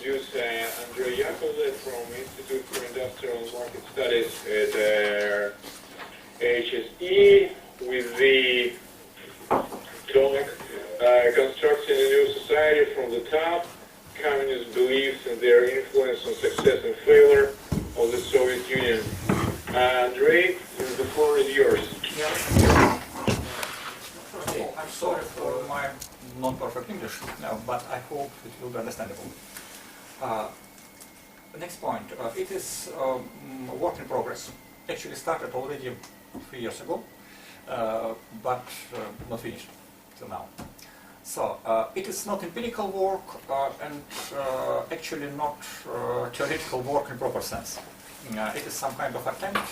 introduce Andrey Yakovlev from Institute for Industrial and Market Studies at HSE with the talk Constructing a New Society from the Top, Communist Beliefs and Their Influence on Success and Failure of the Soviet Union. Andrey, the floor is yours. Okay, I'm sorry for my non-perfect English, but I hope it will be understandable. Next point, it is work in progress. Actually started already 3 years ago, but not finished till now. So it is not empirical work and actually not theoretical work in proper sense. It is some kind of attempt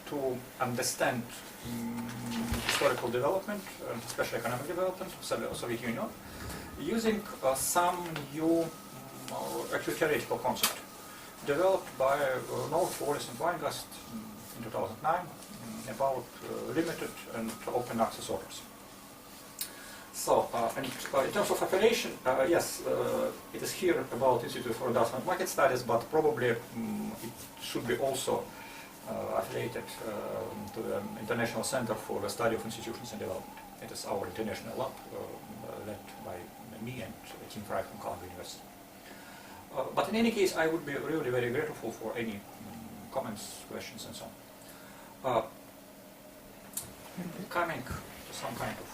to understand historical development, especially economic development of the Soviet Union, using some new actually theoretical concept developed by North, Wallace and Weingast in 2009 about limited and open access orders. So, in terms of affiliation, yes, it is here about Institute for Industrial and Market Studies, but probably it should be also affiliated to the International Center for the Study of Institutions and Development. It is our international lab led by me and Tim Fry from Columbia University. But in any case, I would be really very grateful for any comments, questions, and so on. Coming to some kind of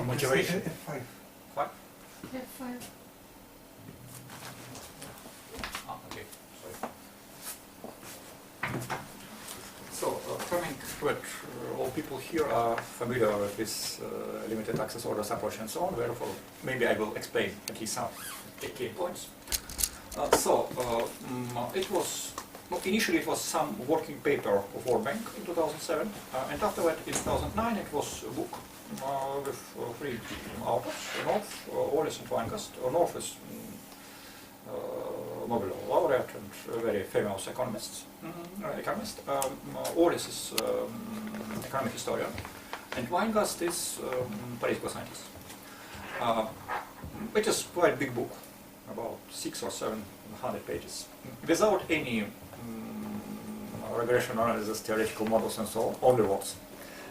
motivation. F5. What? F5. Ah, okay, sorry. So, coming to it, all people here are familiar with this limited access orders approach and so on, therefore maybe I will explain at least some key points. It was, initially it was some working paper of World Bank in 2007, and after that in 2009 it was a book with three authors, North, Wallace and Weingast. North is Nobel laureate and very famous economist. Wallace is economic historian, and Weingast is political scientist. It is quite a big book, about 600 or 700 pages, without any regression analysis, theoretical models and so on, only words.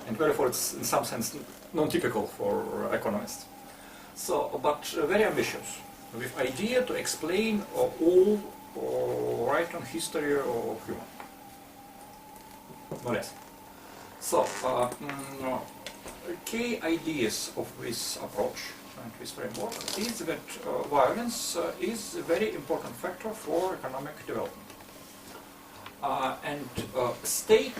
And therefore it's in some sense non-typical for economists. So, but very ambitious, with idea to explain all right on history of human, no less. So, key ideas of this approach and this framework is that violence is a very important factor for economic development. State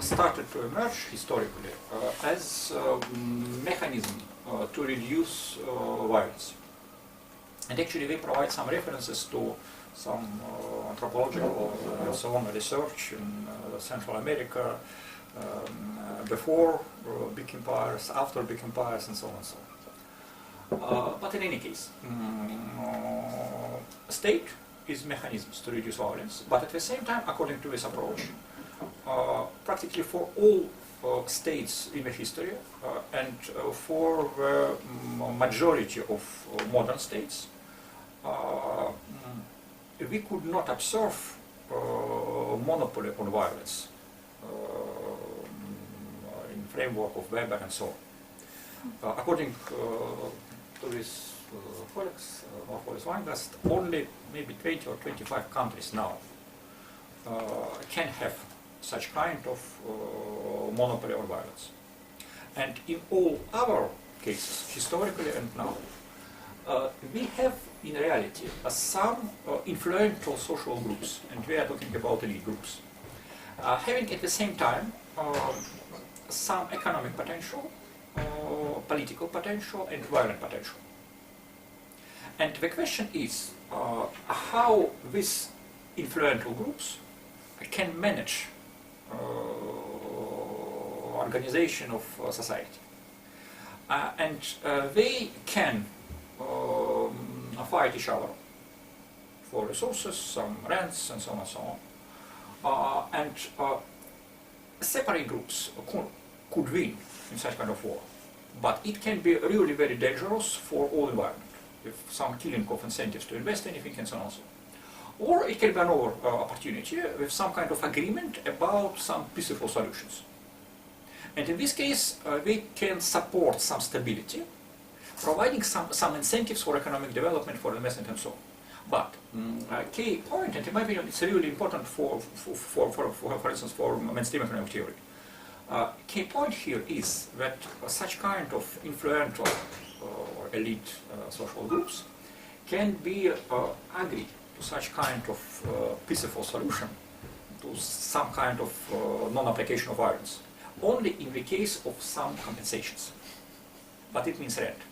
started to emerge historically as a mechanism to reduce violence. And actually they provide some references to some anthropological and so on research in Central America, before big empires, after big empires, and so on and so on. But in any case, state is mechanisms to reduce violence, but at the same time, according to this approach, practically for all states in the history and for the majority of modern states, we could not observe monopoly on violence in framework of Weber and so on. According to this colleagues of Wallace Weingast, only maybe 20 or 25 countries now can have such kind of monopoly on violence. And in all other cases, historically and now, we have in reality some influential social groups, and we are talking about elite groups, having at the same time some economic potential, political potential, and violent potential. And the question is how these influential groups can manage organization of society. And they can fight each other for resources, some rents, and so on and so on. Separate groups could win in such kind of war, but it can be really very dangerous for all environment. with some killing of incentives to invest anything and so on and so on. Or it can be another opportunity with some kind of agreement about some peaceful solutions. And in this case, we can support some stability, providing some incentives for economic development, for investment and so on. But a key point, and in my opinion, it's really important for instance, for mainstream economic theory. Key point here is that such kind of influential or elite social groups can be agreed to such kind of peaceful solution, to some kind of non-application of violence, only in the case of some compensations. But it means rent.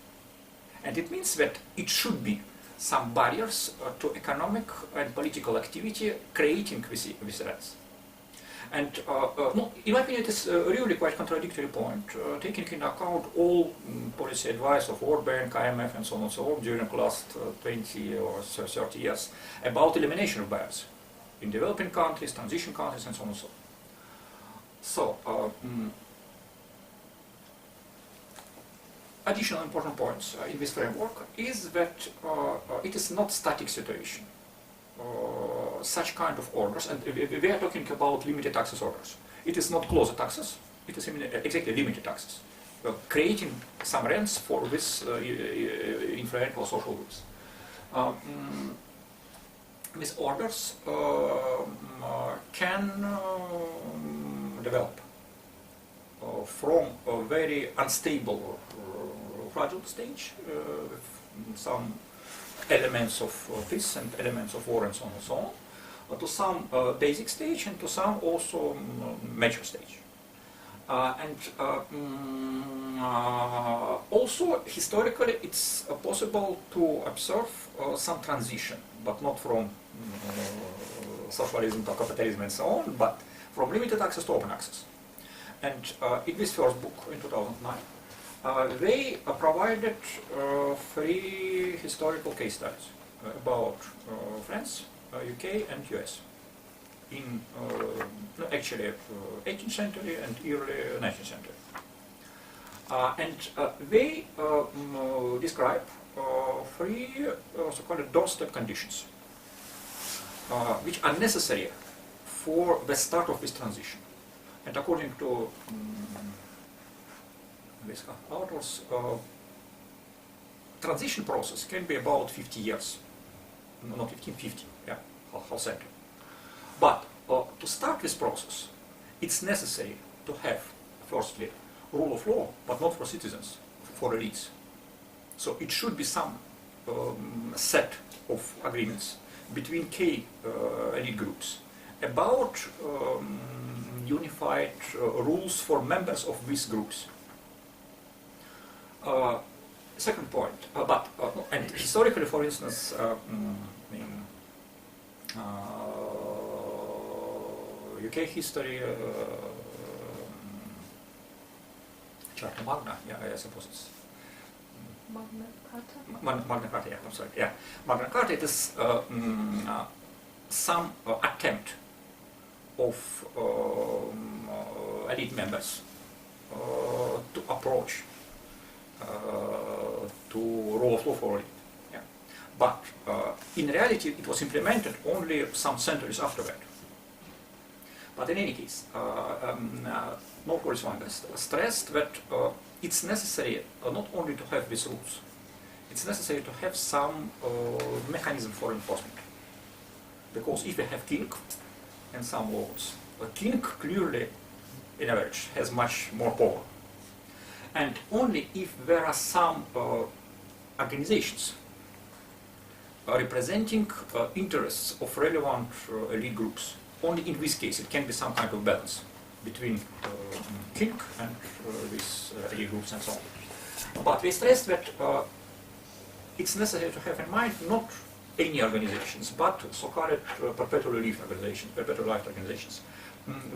And it means that it should be some barriers to economic and political activity creating these rents. And no, in my opinion, it is really quite contradictory point, taking into account all policy advice of World Bank, IMF, and so on and so on during the last 20 or 30 years about elimination of barriers in developing countries, transition countries, and so on and so on. So, additional important points in this framework is that it is not static situation. Such kind of orders, and we are talking about limited access orders. It is not closed access, it is exactly limited access, creating some rents for this influential social groups. These orders can develop from a very unstable, fragile stage with some elements of peace and elements of war and so on and so on, to some basic stage and to some also mature stage. Also historically it's possible to observe some transition, but not from socialism to capitalism and so on, but from limited access to open access. And in this first book in 2009, they provided 3 historical case studies about France, UK and US in actually 18th century and early 19th century. And they describe 3 so-called doorstep conditions which are necessary for the start of this transition. And according to these authors, transition process can be about 50 years, not 15, 50, yeah, whole century. But to start this process, it's necessary to have, firstly, rule of law, but not for citizens, for elites. So it should be some set of agreements between key elite groups about unified rules for members of these groups. Second point, and historically, for instance, in UK history, Charta Magna, yeah, I suppose it's Magna Carta? Magna Carta, yeah, I'm sorry, yeah. Magna Carta, it is some attempt of elite members to approach to rule of law for elite. Yeah. But in reality, it was implemented only some centuries after that. But in any case, North stressed that it's necessary not only to have these rules, it's necessary to have some mechanism for enforcement. Because if we have king and some lords, a king clearly, in average, has much more power. And only if there are some organizations representing interests of relevant elite groups, only in this case it can be some kind of balance between king and these elite groups and so on. But we stress that it's necessary to have in mind not any organizations, but so-called perpetual life organizations,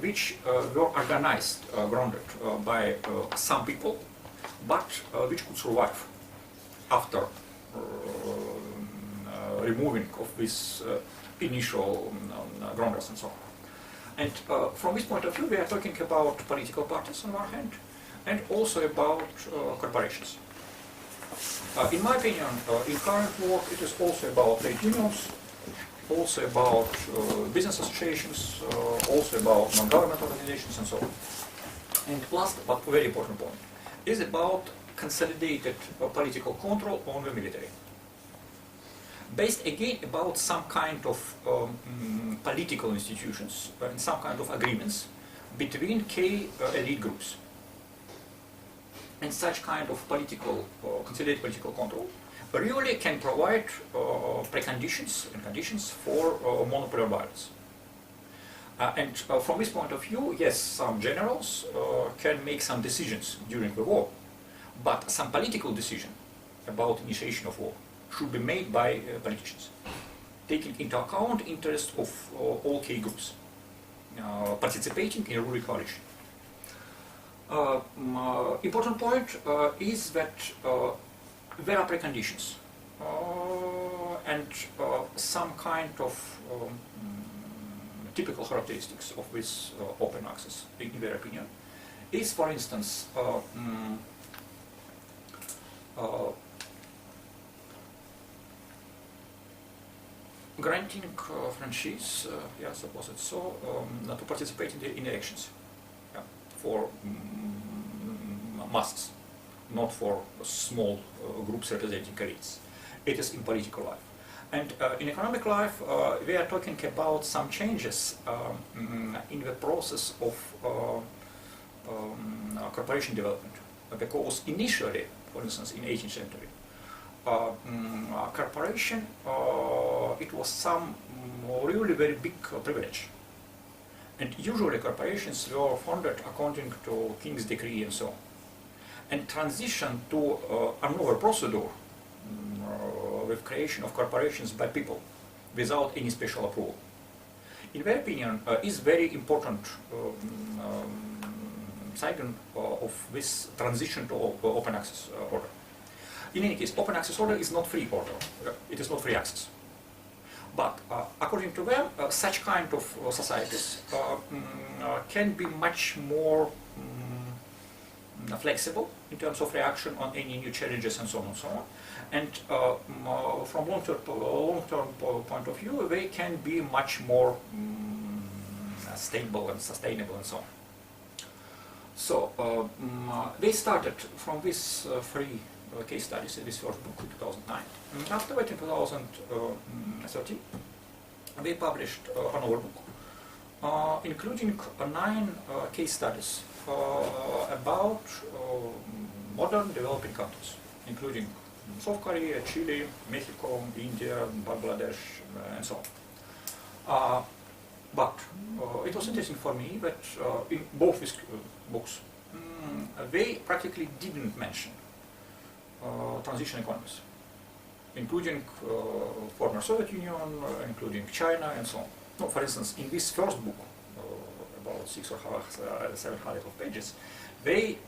which were organized, grounded by some people, but which could survive after removing of this initial grounders and so on. And from this point of view, we are talking about political parties on one hand, and also about corporations. In my opinion, in current work, it is also about trade unions, also about business associations, also about non-government organizations and so on. And last, but very important point, is about consolidated political control on the military. Based again about some kind of political institutions and some kind of agreements between key elite groups. And such kind of consolidated political control really can provide preconditions and conditions for monopoly violence. And from this point of view, yes, some generals can make some decisions during the war, but some political decision about initiation of war should be made by politicians, taking into account interests of all key groups participating in a ruling coalition. Important point is that there are preconditions and some kind of typical characteristics of this open access, in their opinion, is, for instance, granting franchise, yeah, suppose it's so, to participate in elections, yeah, for masses, not for small groups representing elites. It is in political life. And in economic life, we are talking about some changes in the process of corporation development. Because initially, for instance, in 18th century, corporation, it was some really very big privilege. And usually corporations were founded according to king's decree and so on. And transition to another procedure with creation of corporations by people without any special approval, in my opinion, is very important sign of this transition to open access order. In any case, open access order is not free order. It is not free access. But according to them, such kind of societies can be much more flexible in terms of reaction on any new challenges and so on and so on. And from long-term point of view, they can be much more stable and sustainable and so on. So they started from these three case studies in this first book in 2009. After that, in 2013, they published another book, including 9 case studies about modern developing countries, including South Korea, Chile, Mexico, India, Bangladesh, and so on. But it was interesting for me that in both these books, they practically didn't mention transition economies, including former Soviet Union, including China, and so on. No, for instance, in this first book, about 600 or 700 of pages, they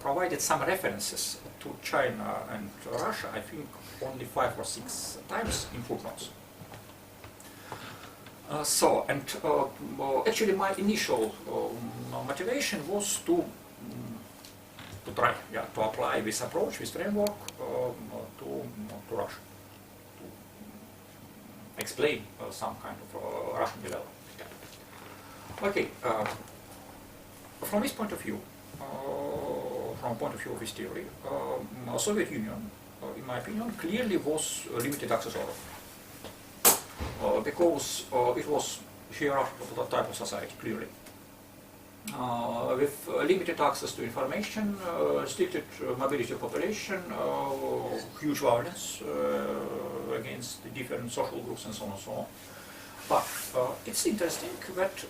provided some references to China and Russia, I think only 5 or 6 times in footnotes. Actually my initial motivation was to try, to apply this approach, this framework to Russia, to explain some kind of Russian development. Okay, from this point of view, from point of view of this theory, Soviet Union, in my opinion, clearly was a limited access order. Because it was hierarchical type of society, clearly. With limited access to information, restricted mobility of population, huge violence against the different social groups and so on and so on. But it's interesting that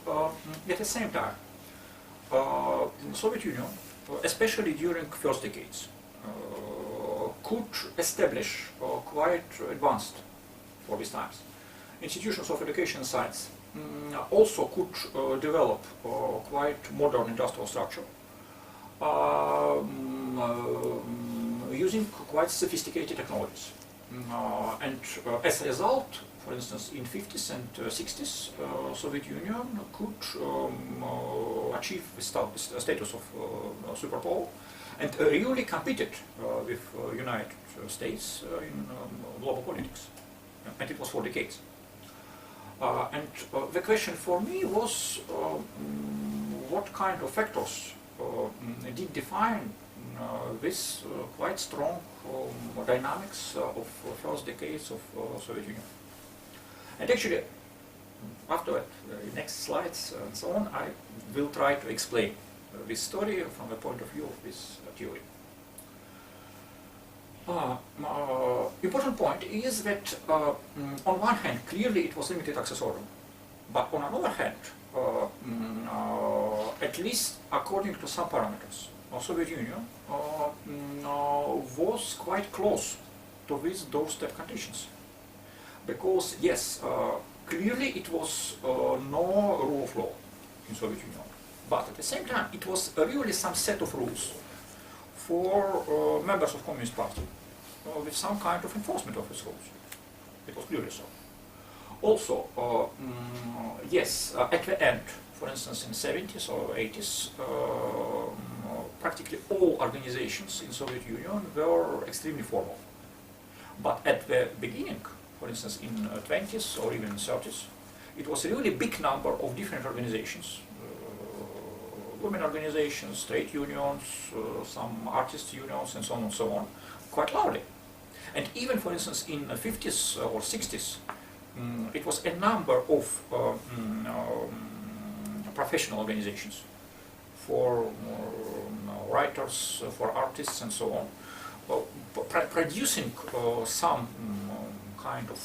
at the same time, the Soviet Union, especially during first decades, could establish quite advanced, for these times, institutions of education and science, also could develop quite modern industrial structure, using quite sophisticated technologies. And as a result, for instance, in 50s and 60s, Soviet Union could achieve the status of superpower and really competed with United States in global politics, and it was for decades. And the question for me was what kind of factors did define this quite strong dynamics of first decades of Soviet Union. And actually, after the next slides and so on, I will try to explain this story from the point of view of this theory. Important point is that on one hand, clearly it was limited access order, but on another hand, at least according to some parameters, the Soviet Union was quite close to these doorstep conditions. Because yes, clearly it was no rule of law in Soviet Union, but at the same time it was really some set of rules for members of Communist Party with some kind of enforcement of these rules. It was clearly so. Also, yes, at the end, for instance, in 70s or 80s, practically all organizations in Soviet Union were extremely formal. But at the beginning, for instance, in 20s or even 30s, it was a really big number of different organizations, women organizations, trade unions, some artists unions, and so on and so on, quite loudly. And even, for instance, in the 50s or 60s, it was a number of professional organizations for writers, for artists, and so on, producing some kind of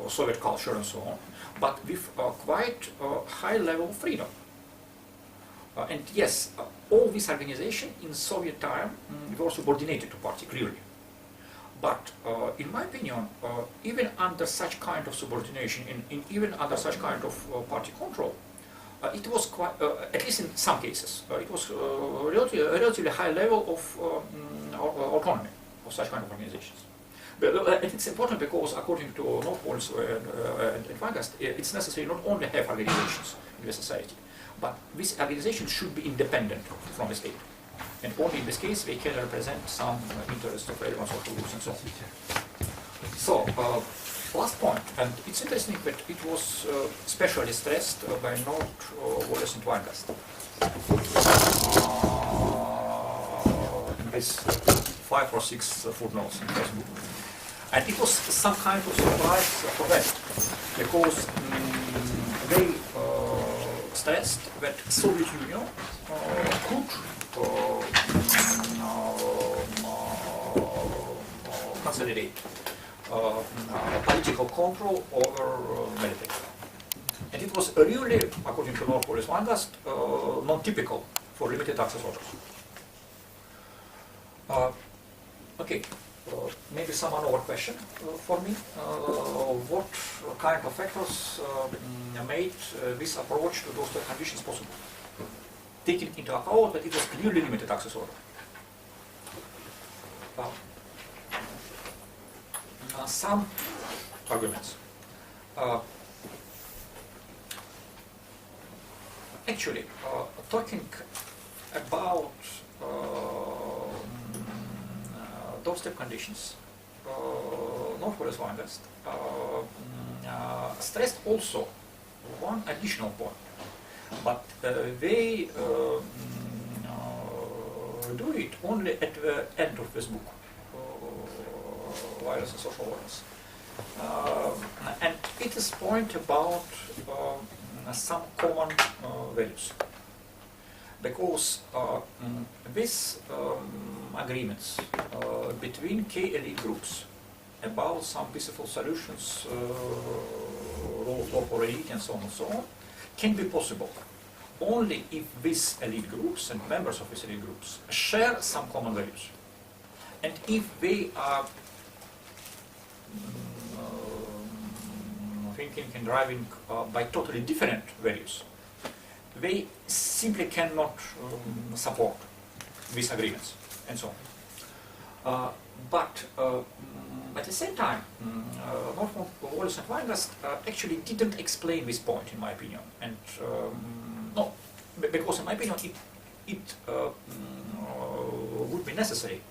Soviet culture and so on, but with quite high level of freedom. And yes, all these organizations in Soviet time were subordinated to party, clearly. But in my opinion, even under such kind of subordination, even under such kind of party control, it was quite, at least in some cases, it was a relatively high level of autonomy of such kind of organizations. But it's important because, according to North Poles and Vanguard, it's necessary not only have organizations in the society, but these organizations should be independent from the state. And only in this case they can represent some interest of relevance or groups and so on. So, last point, and it's interesting that it was specially stressed by North Poles and Vanguard. In this 5 or 6 footnotes in Facebook. And it was some kind of surprise for them, because they stressed that Soviet Union could consolidate political control over military. And it was really, according to North Polish Vanguard, non-typical for limited access orders. Okay, maybe some another question for me. What kind of factors made this approach to those conditions possible? Taking into account that it was clearly limited access order. Some arguments. Actually, talking about doorstep conditions, North Polish Vanguard stressed also one additional point, but they do it only at the end of this book, Virus and Social Orders. And it is point about some common values. Because these agreements between key elite groups about some peaceful solutions, rule of law for elite and so on, can be possible only if these elite groups and members of these elite groups share some common values. And if they are thinking and driving by totally different values, they simply cannot support these agreements and so on. But at the same time, North Poles and Vanguard actually didn't explain this point, in my opinion. And no, because in my opinion, it would be necessary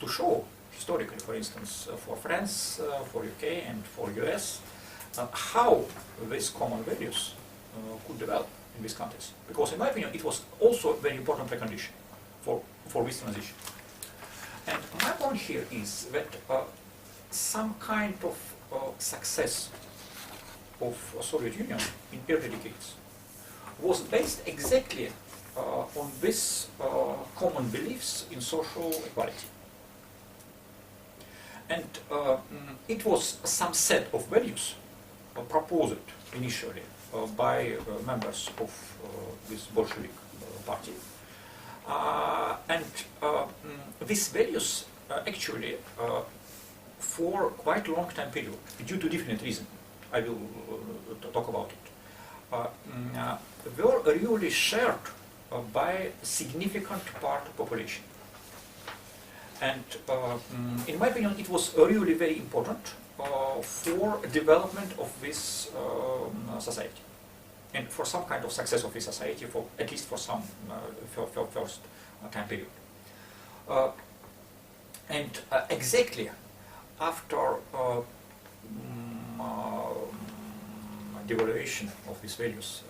to show historically, for instance, for France, for UK and for US, how these common values could develop in these countries. Because in my opinion, it was also a very important precondition for this transition. And my point here is that some kind of success of Soviet Union in early decades was based exactly on these common beliefs in social equality. And it was some set of values proposed initially by members of this Bolshevik party. And these values actually, for quite a long time period, due to different reasons, I will talk about it, were really shared by a significant part of the population. And in my opinion, it was really very important for development of this society and for some kind of success of this society, for at least for some for first time period. And exactly after devaluation of these values,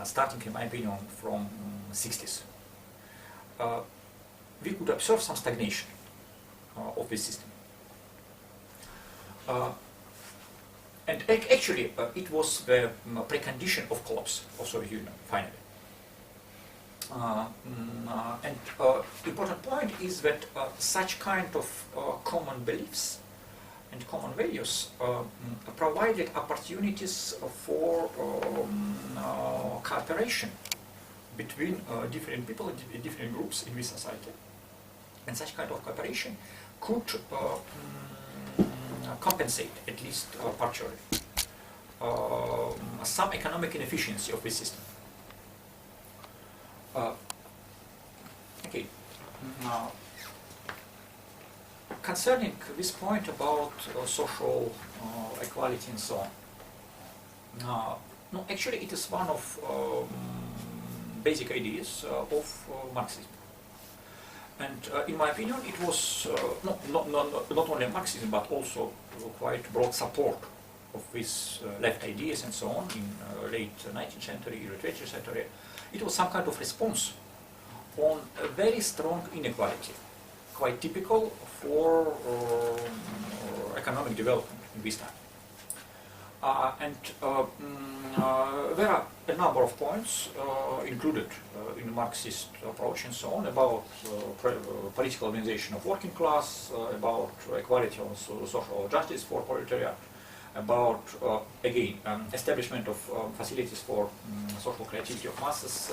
starting in my opinion from 60s, we could observe some stagnation of this system. And actually, it was the precondition of collapse of Soviet Union, finally. And important point is that such kind of common beliefs and common values provided opportunities for cooperation between different people, different groups in this society. And such kind of cooperation could compensate, at least partially, some economic inefficiency of this system. Okay. Concerning this point about social equality and so on, no, actually it is one of basic ideas of Marxism. And in my opinion, it was not only Marxism, but also quite broad support of these left ideas and so on in late 19th century, early 20th century. It was some kind of response on a very strong inequality, quite typical for economic development in this time. And there are a number of points included in the Marxist approach and so on about political organization of working class, about equality of social justice for proletariat, about, again, establishment of facilities for social creativity of masses,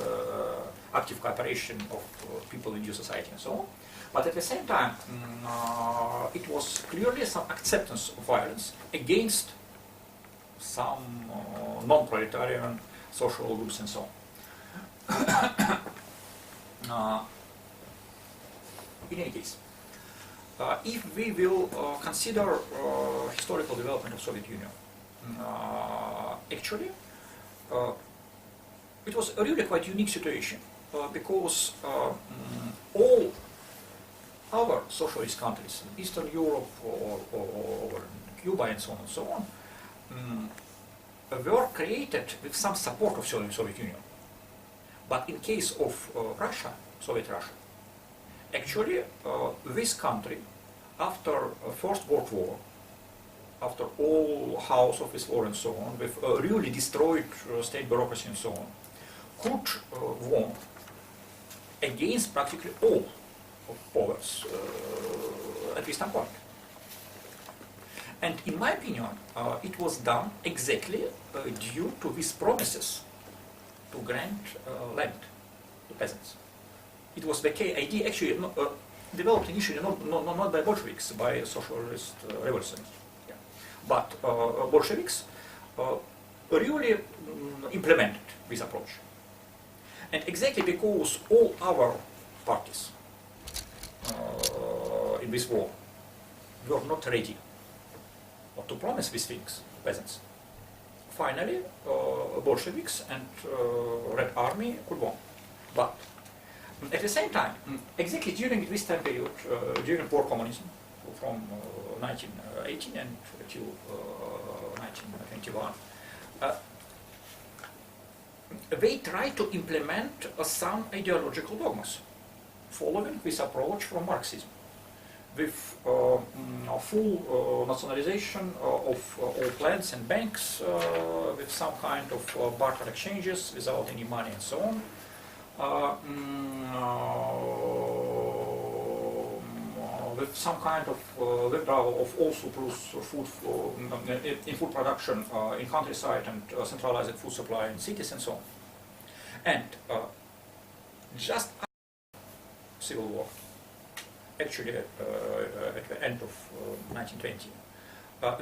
active cooperation of people in new society and so on. But at the same time, it was clearly some acceptance of violence against some non-proletarian social groups and so on. In any case, if we will consider historical development of Soviet Union, actually, it was a really quite unique situation because all other socialist countries, Eastern Europe or Cuba and so on, were created with some support of Soviet Union. But in case of Russia, Soviet Russia, actually this country, after First World War, after all House of this war and so on, with really destroyed state bureaucracy and so on, could won against practically all of powers at this time point. And in my opinion, it was done exactly due to these promises to grant land to peasants. It was the key idea, actually developed initially not by Bolsheviks, by socialist revolutionists. Yeah. But Bolsheviks really implemented this approach. And exactly because all our parties in this war were not ready to promise these things to peasants. Finally, Bolsheviks and Red Army could win. But at the same time, exactly during this time period, during poor communism, from 1918 and to 1921, they tried to implement some ideological dogmas, following this approach from Marxism, with full nationalization of all plants and banks, with some kind of barter exchanges without any money and so on. With some kind of withdrawal of all surplus food in food production in countryside and centralized food supply in cities and so on. And just after Civil War, actually at the end of 1920,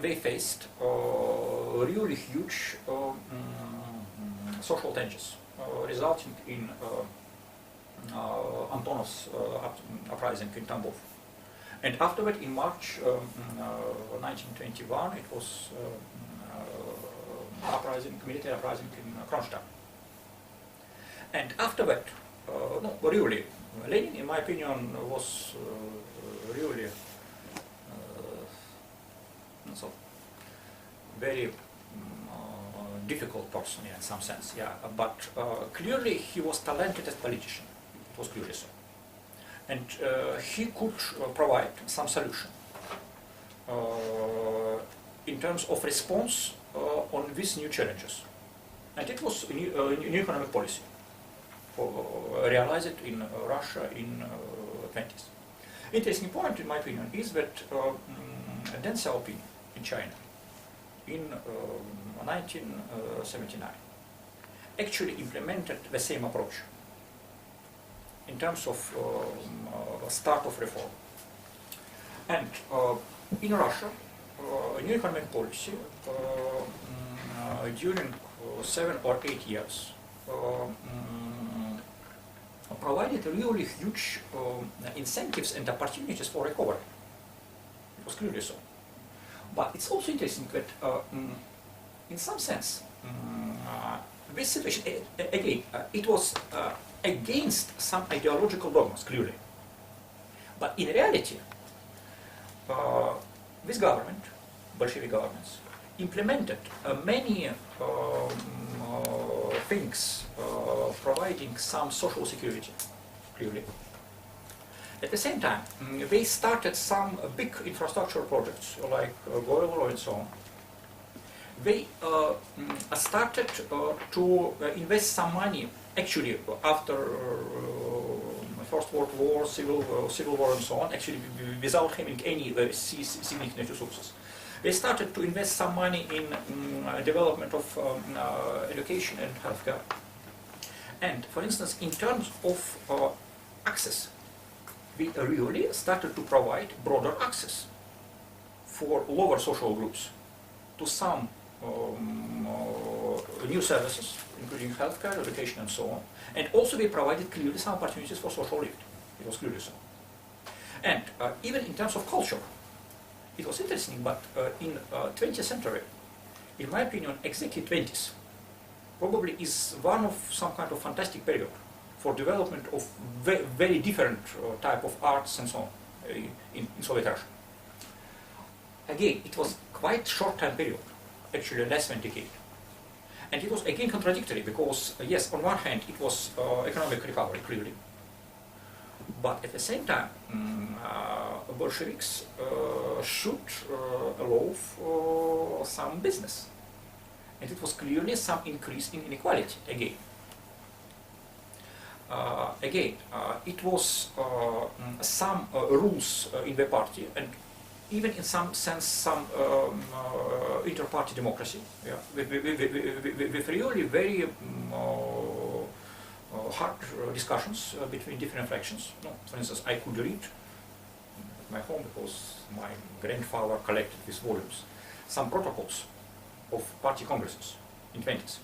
they faced really huge social changes, resulting in Antonov's uprising in Tambov. And afterward, in March 1921, it was military uprising in Kronstadt. And afterward, no, really, Lenin, in my opinion, was really so very difficult person in some sense, yeah. But clearly he was talented as a politician. It was clearly so. And he could provide some solution in terms of response on these new challenges. And it was a new economic policy realized in Russia in 20s. Interesting point, in my opinion, is that Deng Xiaoping in China in 1979 actually implemented the same approach in terms of start of reform. And in Russia, new economic policy during 7 or 8 years provided really huge incentives and opportunities for recovery. It was clearly so. But it's also interesting that in some sense, this situation, again, it was against some ideological dogmas, clearly. But in reality, this government, Bolshevik governments, implemented many things providing some social security, clearly. At the same time, they started some big infrastructure projects like Goylo and so on. They started to invest some money, actually, after First World War, Civil War and so on, actually without having any significant resources. They started to invest some money in development of education and healthcare. And, for instance, in terms of access, we really started to provide broader access for lower social groups to some new services, including healthcare, education, and so on. And also we provided clearly some opportunities for social lift. It was clearly so. And even in terms of culture, it was interesting, but in 20th century, in my opinion, exactly 20s, probably is one of some kind of fantastic period for development of very different type of arts and so on in Soviet Russia. Again, it was quite short time period, actually less than a decade. And it was again contradictory because, yes, on one hand, it was economic recovery, clearly. But at the same time, Bolsheviks should allow for some business. And it was clearly some increase in inequality again. It was some rules in the party, and even in some sense some inter-party democracy, yeah, with really very hard discussions between different factions. No, for instance, I could read at my home, because my grandfather collected these volumes, some protocols of party congresses in 20s.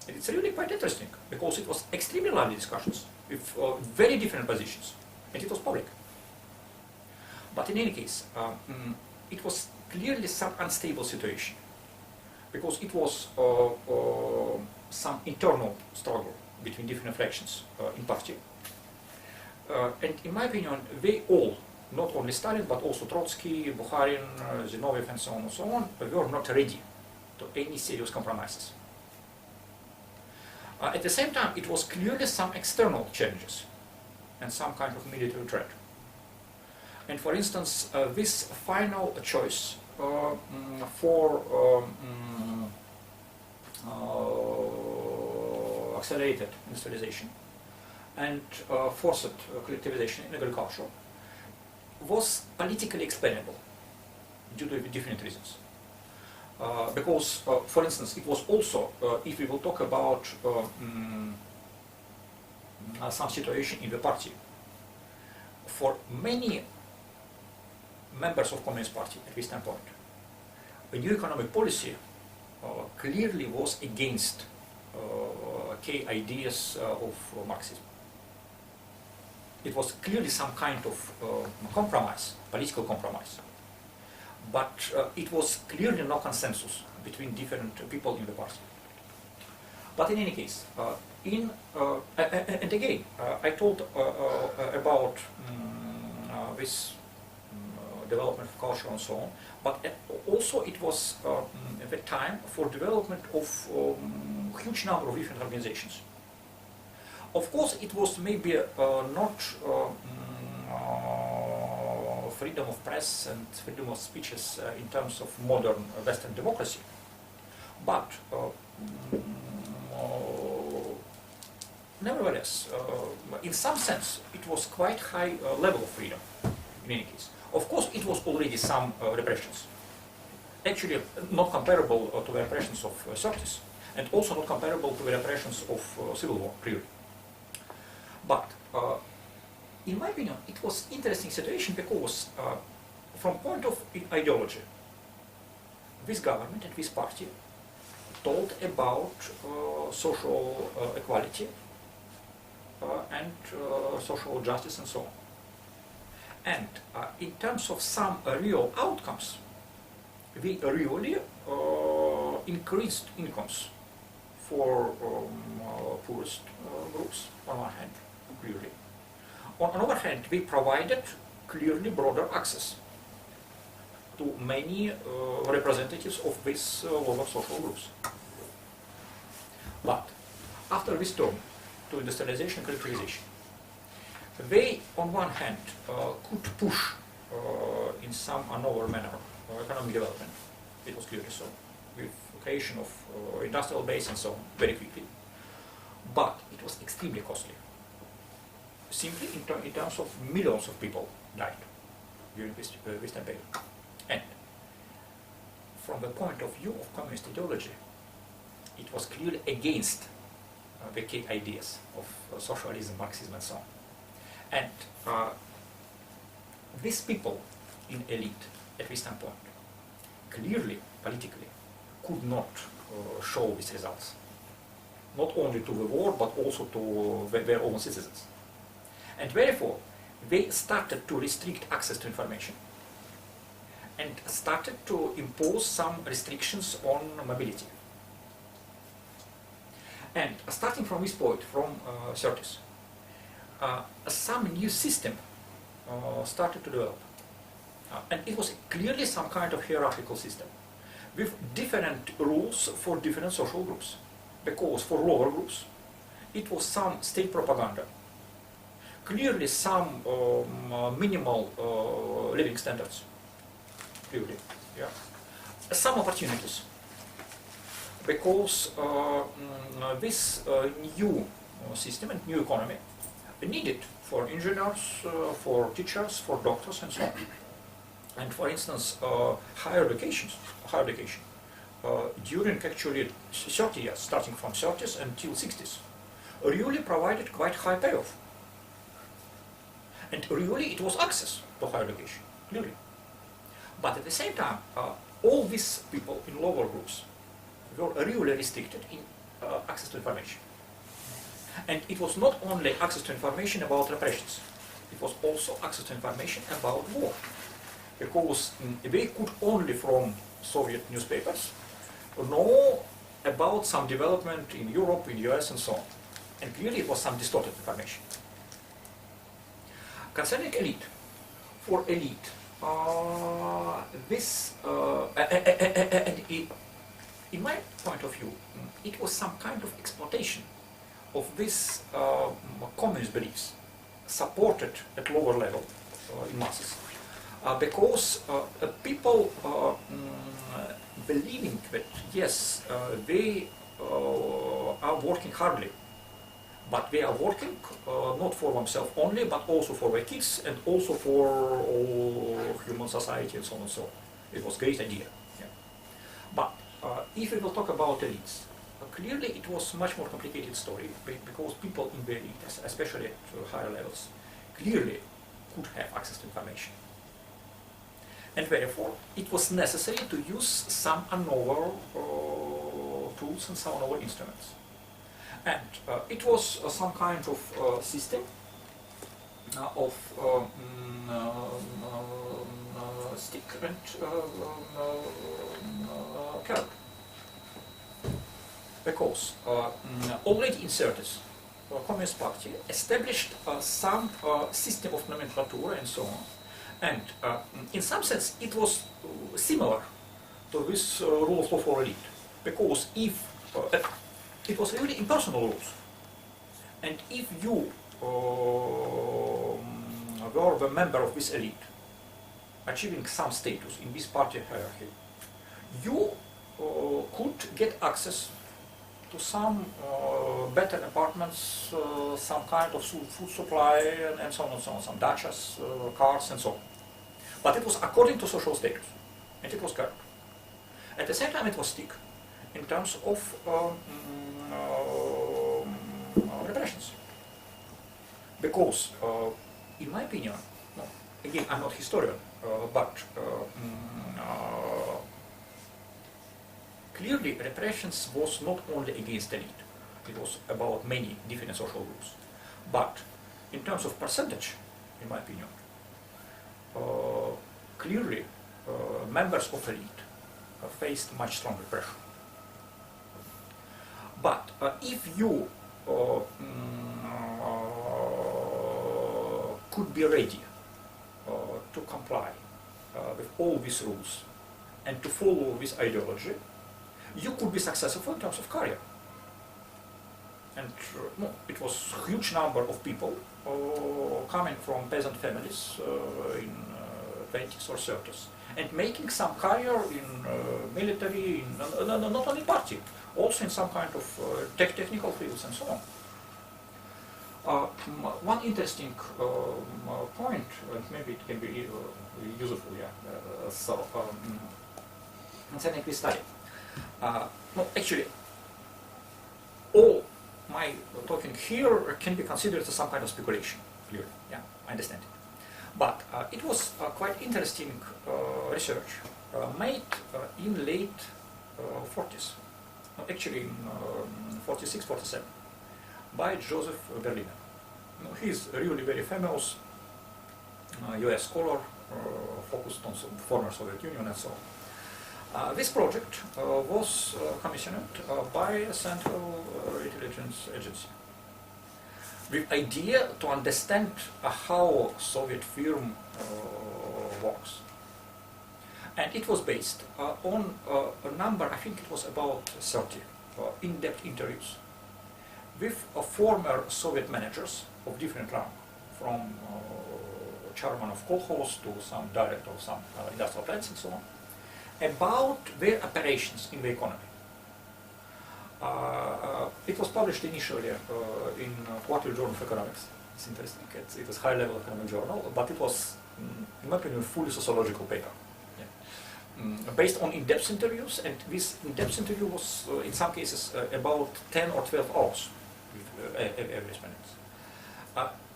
And it's really quite interesting, because it was extremely lively discussions with very different positions, and it was public. But in any case, it was clearly some unstable situation, because it was some internal struggle between different factions in party. and in my opinion, they all, not only Stalin, but also Trotsky, Bukharin, Zinoviev, and so on, were not ready to any serious compromises. At the same time, it was clearly some external challenges and some kind of military threat. And for instance, this final choice for accelerated industrialization and forced collectivization in agriculture was politically explainable due to different reasons. Because, for instance, it was also, if we will talk about some situation in the party, for many members of Communist Party at this time point, a new economic policy clearly was against key ideas of Marxism. It was clearly some kind of compromise, political compromise. But it was clearly no consensus between different people in the party. But in any case, and again, I told about this development of culture and so on, but also it was the time for development of huge number of different organizations. Of course, it was maybe not freedom of press and freedom of speeches in terms of modern Western democracy, but nevertheless, in some sense, it was quite high level of freedom in any case. Of course, it was already some repressions, actually not comparable to the repressions of 30s, and also not comparable to the repressions of Civil War, clearly. But in my opinion, it was interesting situation because from point of ideology, this government and this party told about social equality and social justice and so on. And in terms of some real outcomes, we really increased incomes for poorest groups on one hand, clearly. On the other hand, we provided clearly broader access to many representatives of these lower social groups. But after this turn to industrialization and collectivization, they, on one hand, could push in some another manner economic development. It was clearly so, with creation of industrial base and so on, very quickly. But it was extremely costly. Simply in terms of millions of people died during this time period. And from the point of view of communist ideology, it was clearly against the key ideas of socialism, Marxism, and so on. And these people in elite at this time point clearly, politically, could not show these results. Not only to the war, but also to their own citizens. And therefore, they started to restrict access to information and started to impose some restrictions on mobility. And starting from this point, from 30s, some new system started to develop. And it was clearly some kind of hierarchical system with different rules for different social groups. Because for lower groups, it was some state propaganda, clearly some minimal living standards, clearly, yeah. Some opportunities, because this new system and new economy needed for engineers, for teachers, for doctors, and so on. And for instance, higher education, during actually 30 years, starting from 30s until 60s, really provided quite high payoff. And really it was access to higher education, clearly. But at the same time, all these people in lower groups were really restricted in access to information. And it was not only access to information about repressions, it was also access to information about war. Because they could only from Soviet newspapers know about some development in Europe, in the US, and so on. And clearly it was some distorted information. concerning elite, for elite, this, and in my point of view, it was some kind of exploitation of these communist beliefs supported at lower level in masses. Because people believing that yes, they are working hardly, but they are working not for themselves only, but also for their kids and also for all human society and so on and so on. It was a great idea. Yeah. But if we will talk about elites, clearly it was a much more complicated story because people in the elite, especially at higher levels, clearly could have access to information. And therefore, it was necessary to use some novel tools and some novel instruments. And it was some kind of system of stick and carrot. Because already in 30s, the Communist Party established some system of nomenclature and so on. And in some sense, it was similar to this rule of law for elite, because if it was really impersonal rules, and if you were the member of this elite, achieving some status in this party hierarchy, you could get access to some better apartments, some kind of food supply, and so on and so on, some dachas, cars, and so on. But it was according to social status, and it was correct. At the same time, it was stick in terms of repressions. Because, in my opinion, no, again, I'm not a historian, but clearly repressions was not only against elite, it was about many different social groups. But in terms of percentage, in my opinion, clearly members of elite faced much stronger pressure. But if you could be ready to comply with all these rules and to follow this ideology, you could be successful in terms of career. And no, it was a huge number of people coming from peasant families in 20s or 30s and making some career in military, in, not only party, also in some kind of technical fields and so on. One interesting point, and maybe it can be useful, concerning this study. No, actually, all my talking here can be considered as some kind of speculation, clearly, yeah, I understand it. But it was quite interesting research made in late 40s, actually in 46, 47, by Joseph Berliner. He's really very famous US scholar, focused on some former Soviet Union and so on. This project was commissioned by a Central Intelligence Agency with idea to understand how Soviet film works. And it was based on a number, I think it was about 30 in-depth interviews with former Soviet managers of different rank, from chairman of kolkhoz to some director of some industrial plants and so on, about their operations in the economy. It was published initially in Quarterly Journal of Economics. It's interesting. It was high-level economic journal, but it was, in my opinion, fully sociological paper. Yeah. Based on in-depth interviews, and this in-depth interview was, in some cases, about 10 or 12 hours with every minutes.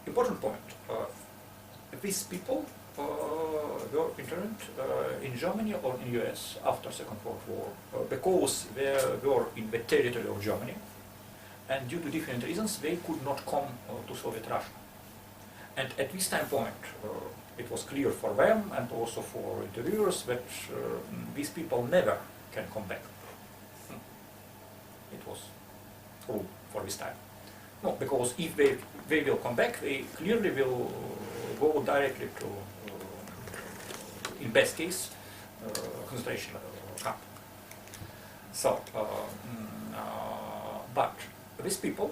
Important point, these people were interned in Germany or in US after Second World War because they were in the territory of Germany, and due to different reasons they could not come to Soviet Russia. And at this time point it was clear for them and also for interviewers that these people never can come back. It was rule for this time. No, because if they will come back, they clearly will go directly to, in best case, concentration camp. So, but these people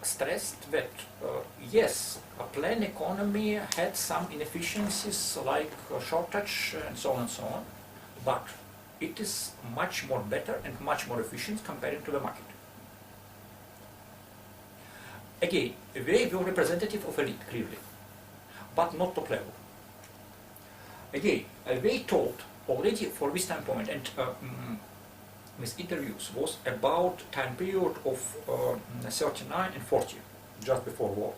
stressed that yes, a planned economy had some inefficiencies like shortage and so on, but it is much more better and much more efficient compared to the market. Again, they were representative of elite, clearly, but not top level. Again, they told already for this time point, and these interviews was about time period of 39 and 40, just before war,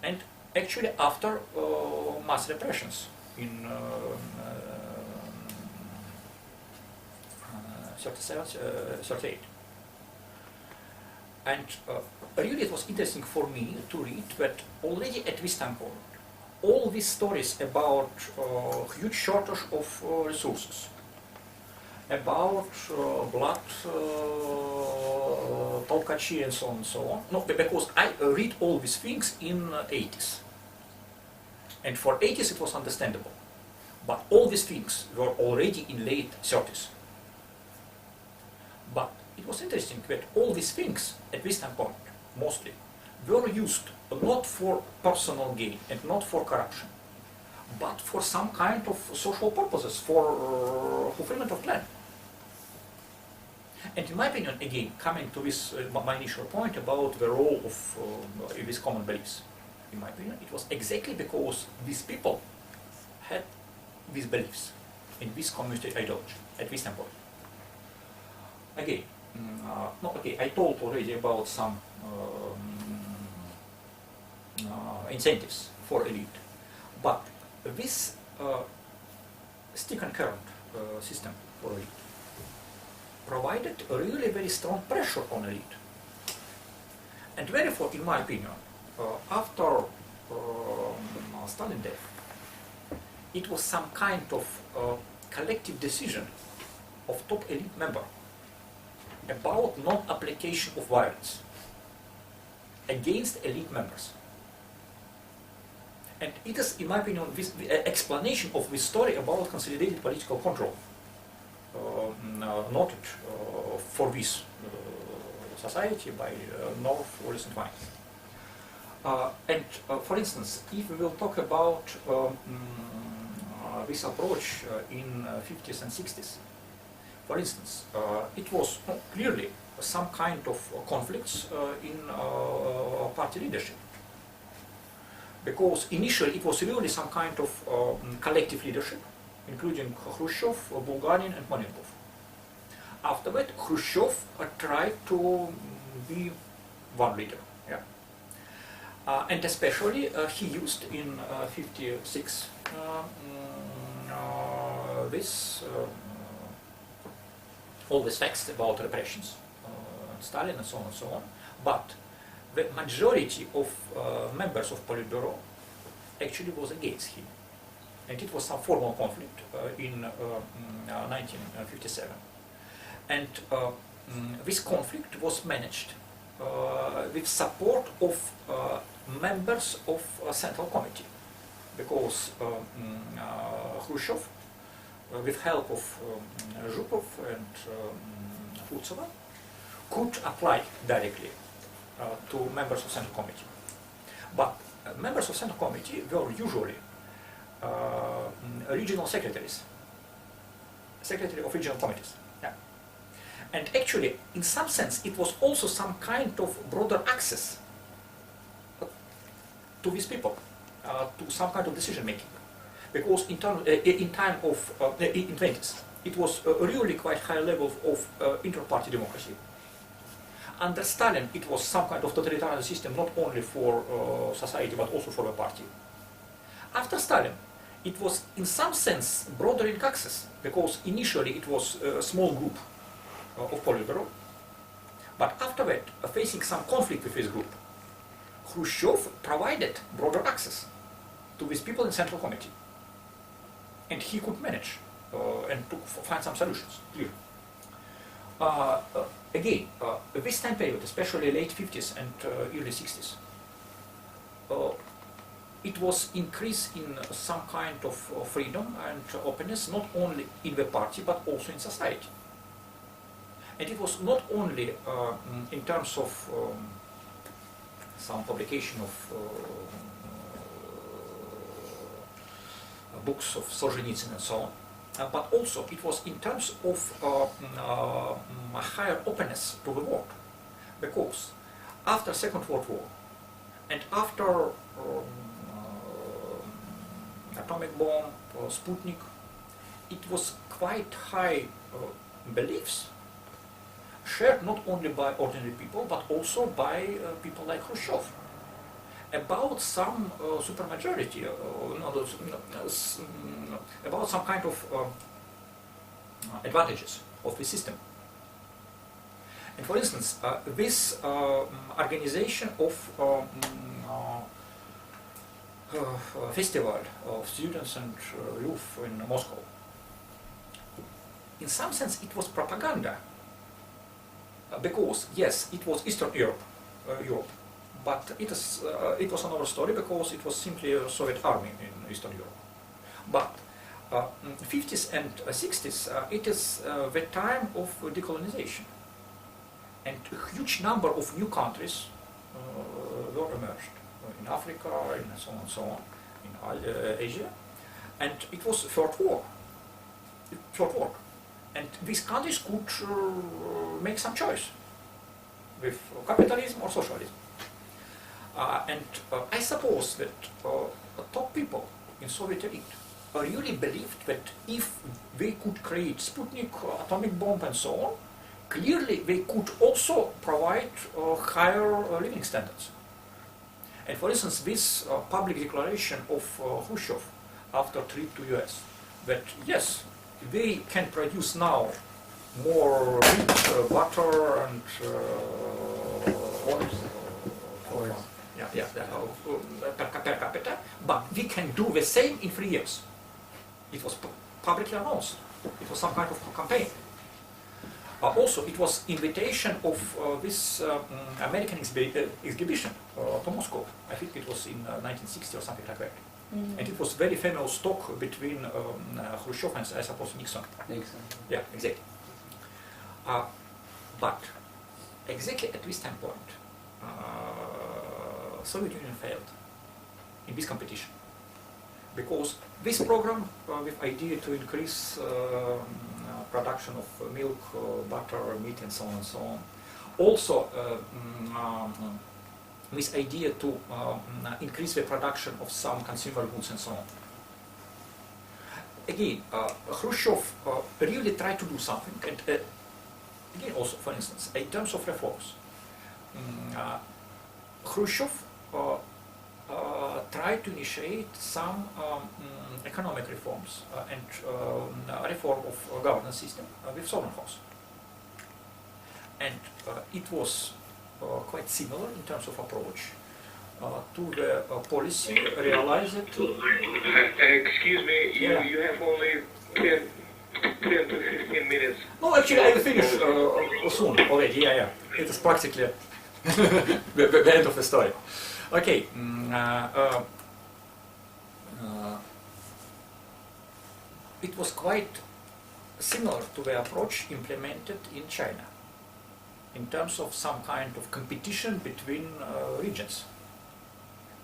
and actually after mass repressions in 37, 38. And really it was interesting for me to read that already at this time point, all these stories about huge shortage of resources, about blood, Tolkachi and so on, no, because I read all these things in 80s. And for 80s it was understandable. But all these things were already in late 30s. But it was interesting that all these things, at this time point, mostly, were used not for personal gain and not for corruption, but for some kind of social purposes, for fulfillment of plan. And in my opinion, again, coming to this, my initial point about the role of these common beliefs, in my opinion, it was exactly because these people had these beliefs in this communist ideology at this time point. Again, I told already about some incentives for elite, but this stick and current system for elite provided a really very strong pressure on elite. And therefore, in my opinion, after Stalin death, it was some kind of collective decision of top elite member about non-application of violence against elite members. And it is, in my opinion, this explanation of this story about consolidated political control noted for this society by North, Wallis and Wine. For instance, if we will talk about this approach in 50s and 60s, for instance, it was clearly some kind of conflicts in party leadership. Because initially it was really some kind of collective leadership, including Khrushchev, Bulgarin and Manenkov. After that, Khrushchev tried to be one leader. Yeah. And especially he used in 56 this all these facts about repressions, Stalin and so on, but the majority of members of Politburo actually was against him. And it was some formal conflict in 1957. And this conflict was managed with support of members of Central Committee, because Khrushchev, with help of Zhukov and Futsova, could apply directly to members of Central Committee. But members of Central Committee were usually regional secretaries, secretary of regional committees. Yeah. And actually, in some sense, it was also some kind of broader access to these people, to some kind of decision making. Because in time of in 20s, it was really quite high level of inter-party democracy. Under Stalin, it was some kind of totalitarian system, not only for society, but also for the party. After Stalin, it was in some sense broader in access, because initially it was a small group of Politburo. But after that, facing some conflict with this group, Khrushchev provided broader access to these people in Central Committee. And he could manage and to find some solutions, clearly. Again, this time period, especially late 50s and early 60s, it was increase in some kind of freedom and openness, not only in the party but also in society. And it was not only in terms of some publication of books of Solzhenitsyn and so on, but also it was in terms of a higher openness to the world, because after Second World War and after atomic bomb, Sputnik, it was quite high beliefs shared not only by ordinary people but also by people like Khrushchev about some supermajority, about some kind of advantages of the system. And for instance, this organization of festival of students and youth in Moscow, in some sense it was propaganda, because yes, it was Eastern Europe, but it was another story because it was simply a Soviet army in Eastern Europe. But 50s and 60s, it is the time of decolonization, and a huge number of new countries were emerged in Africa and so on and so on, in Asia, and it was third war. And these countries could make some choice with capitalism or socialism. And I suppose that top people in Soviet elite really believed that if they could create Sputnik, atomic bomb and so on, clearly they could also provide higher living standards. And for instance, this public declaration of Khrushchev after trip to US, that yes, they can produce now more meat, butter and oil per capita, but we can do the same in 3 years. It was publicly announced. It was some kind of campaign. Also, it was invitation of this American exhibition to Moscow. I think it was in 1960 or something like that. Mm-hmm. And it was very famous talk between Khrushchev and I suppose Nixon. Yeah, exactly. But exactly at this time point, Soviet Union failed in this competition, because this program with idea to increase production of milk, butter, meat and so on, also with idea to increase the production of some consumer goods and so on. Again, Khrushchev really tried to do something, and again also, for instance, in terms of reforms, Khrushchev tried to initiate some economic reforms and reform of governance system with Solonhouse. And it was quite similar in terms of approach to the policy realized. Excuse me, you have only 10 to 15 minutes. No, actually I will finish soon already, yeah. It is practically the end of the story. Okay. It was quite similar to the approach implemented in China in terms of some kind of competition between regions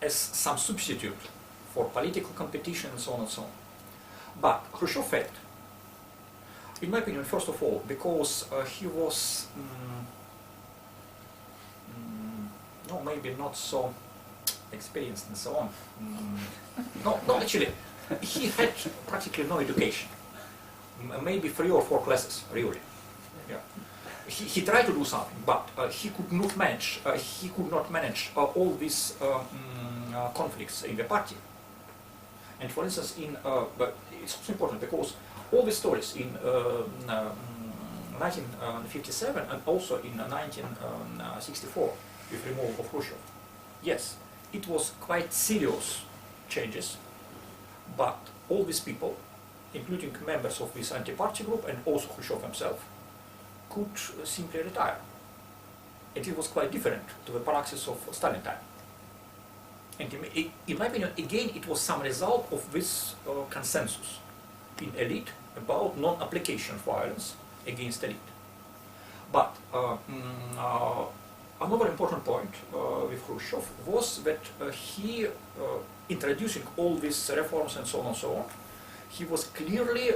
as some substitute for political competition and so on and so on. But Khrushchev failed, in my opinion, first of all, because he was maybe not so experienced and so on. No, actually, he had practically no education. Maybe 3 or 4 classes, really. Yeah. He tried to do something, but he could not manage all these conflicts in the party. And for instance, but it's also important because all the stories in 1957 and also in 1964 with removal of Khrushchev, yes, it was quite serious changes, but all these people, including members of this anti-party group and also Khrushchev himself, could simply retire. And it was quite different to the praxis of Stalin time. And in my opinion, again, it was some result of this consensus in elite about non-application of violence against elite. But another important point with Khrushchev was that he, introducing all these reforms and so on and so on, he was clearly,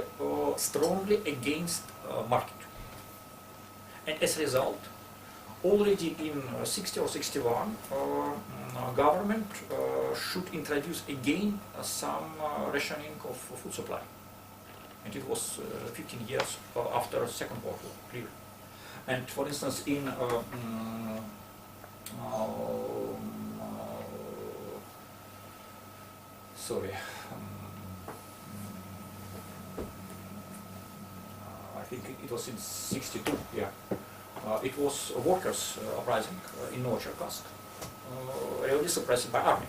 strongly against market. And as a result, already in 60 or 61, government should introduce again some rationing of food supply. And it was 15 years after Second World War, clear. And for instance, in I think it was in 62, yeah. It was workers uprising in Novocherkassk, really suppressed by army.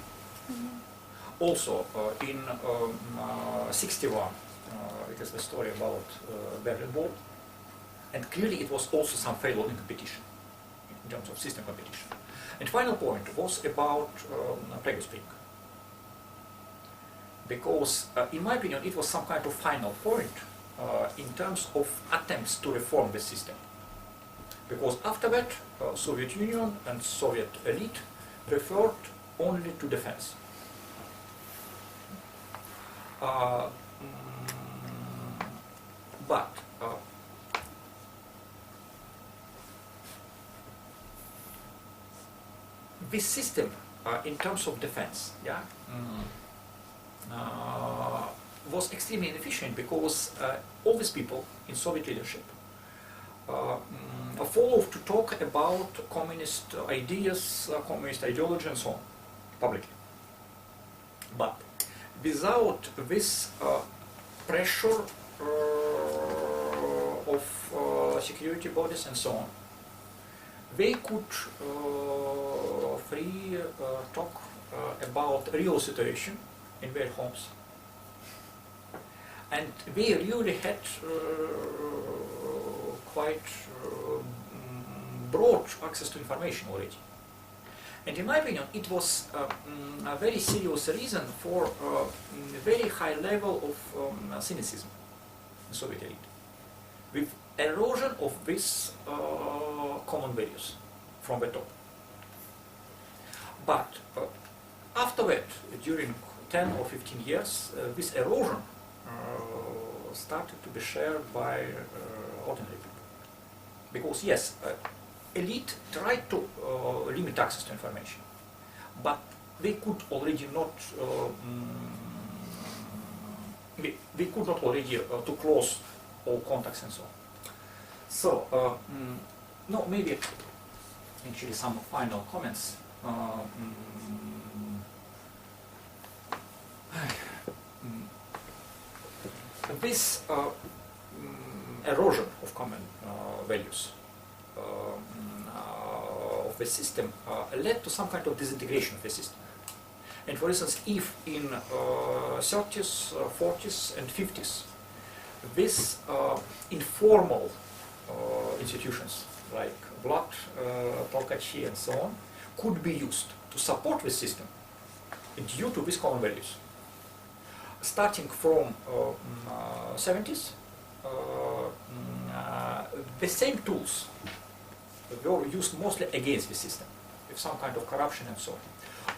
Also in 61, it is the story about Berlin Wall, and clearly it was also some failure in competition, in terms of system competition. And final point was about Prague Spring, because in my opinion it was some kind of final point in terms of attempts to reform the system. Because after that, Soviet Union and Soviet elite referred only to defense. But this system, in terms of defense, yeah, was extremely inefficient because all these people in Soviet leadership followed to talk about communist ideas, communist ideology and so on, publicly. But without this pressure of security bodies and so on, they could free talk about real situation in their homes. And they really had quite broad access to information already. And in my opinion, it was a very serious reason for a very high level of cynicism in Soviet elite, with erosion of these common values from the top. But after that, during 10 or 15 years, this erosion started to be shared by ordinary people. Because yes, elite tried to limit access to information, but they could already not they could not already to close all contacts and so on. So no, maybe actually some final comments. This erosion of common values of the system led to some kind of disintegration of the system. And for instance, if in 30s, 40s and 50s, these informal institutions like Vlad, Tolkachi and so on could be used to support the system due to these common values. Starting from 70s, the same tools were used mostly against the system, with some kind of corruption and so on.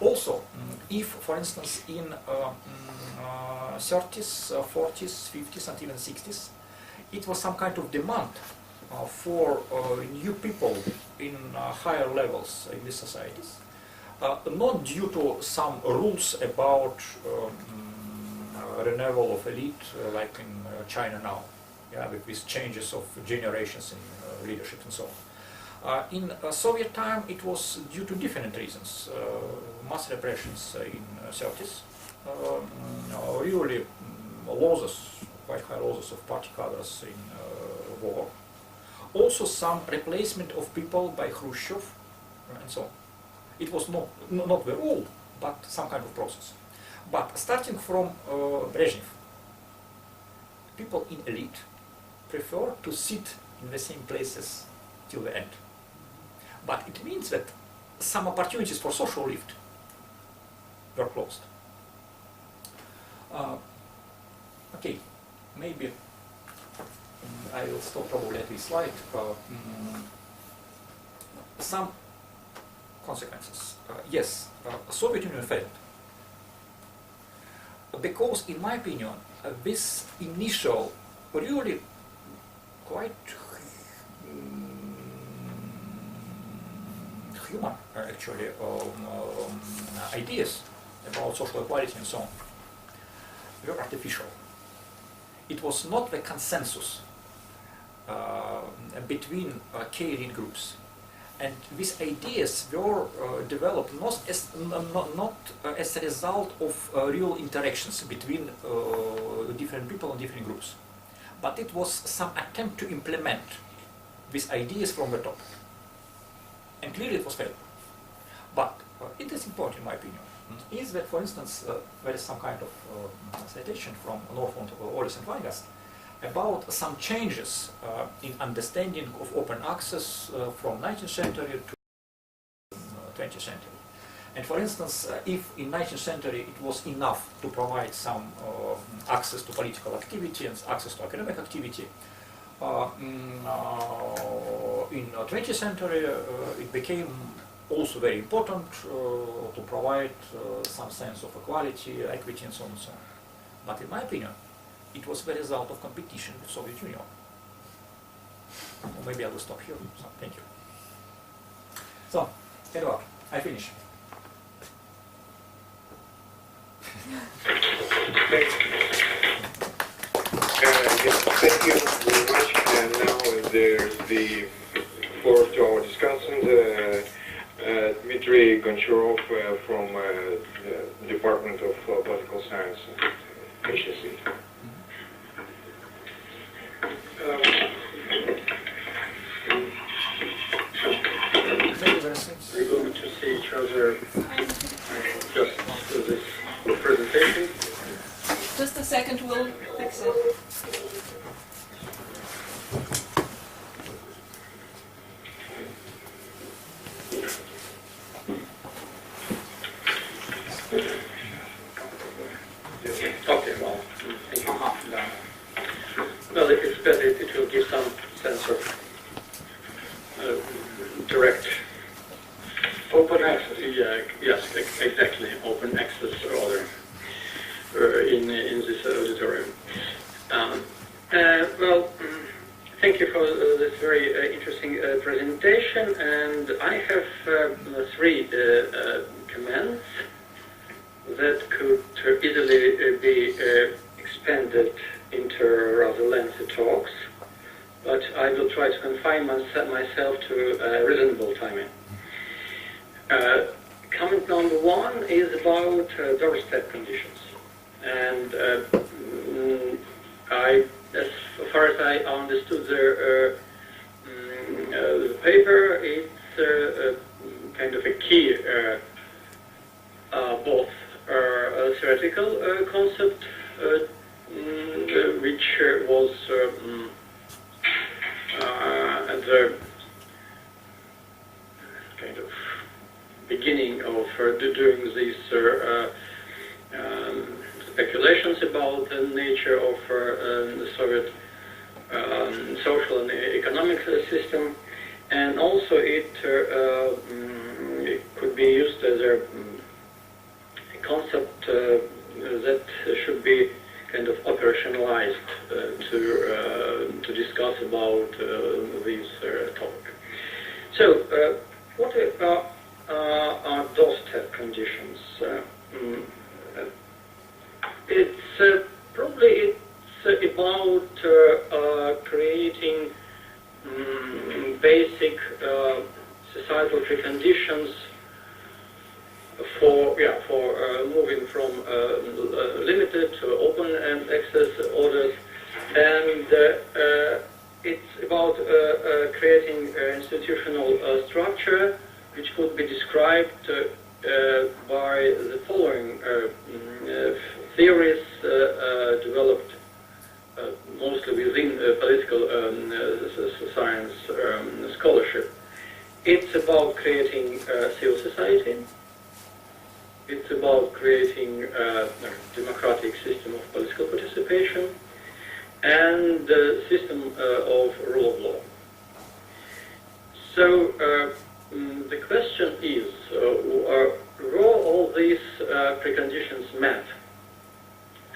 Also, if, for instance, in 30s, 40s, 50s and even 60s, it was some kind of demand for new people in higher levels in these societies, not due to some rules about renewal of elite, like in China now, yeah, with these changes of generations in leadership and so on. In Soviet time, it was due to different reasons. Mass repressions in 30s, really losses, quite high losses of party cadres in war. Also some replacement of people by Khrushchev and so on. It was not the rule, but some kind of process. But starting from Brezhnev, people in elite prefer to sit in the same places till the end. But it means that some opportunities for social lift were closed. Okay, maybe I will stop probably at this slide. Some consequences. Yes, Soviet Union failed. Because, in my opinion, this initial, really quite human, actually, ideas about social equality and so on were artificial. It was not the consensus between key elite groups. And these ideas were developed not as a result of real interactions between different people and different groups, but it was some attempt to implement these ideas from the top. And clearly it was failed. But it is important, in my opinion, is that, for instance, there is some kind of citation from Northland, Ollis and Weingast about some changes in understanding of open access from 19th century to 20th century. And for instance, if in 19th century it was enough to provide some access to political activity and access to academic activity, in 20th century it became also very important to provide some sense of equality, equity and so on and so on. But in my opinion, it was the result of competition with Soviet Union. Or maybe I will stop here. So, thank you. So, Edward, I finish. Thank you very much. And now there's the floor to our discussant, Dmitry Goncharov from the Department of Political Science, HSE. We're going to see each other just after this presentation. Just a second, we'll fix it. Okay, well, well, if it's better, it will give some sense of direct open access. Yeah, yes, exactly. Open access or other in this auditorium. Well, thank you for this very interesting presentation, and I have three comments that could easily be expanded into rather lengthy talks, but I will try to confine myself to reasonable timing. Comment number one is about doorstep conditions, and as far as I understood the paper, it's kind of a key both theoretical concept, which was at the kind of beginning of doing these speculations about the nature of the Soviet social and economic system, and also it could be used as a concept that should be kind of operationalized to discuss about this topic. So, what are doorstep conditions? It's probably about creating basic societal preconditions for moving from limited to open and access orders, and it's about creating institutional structure which could be described by the following theories developed mostly within political science scholarship. It's about creating civil society. It's about creating a democratic system of political participation and a system of rule of law. So the question is, were all these preconditions met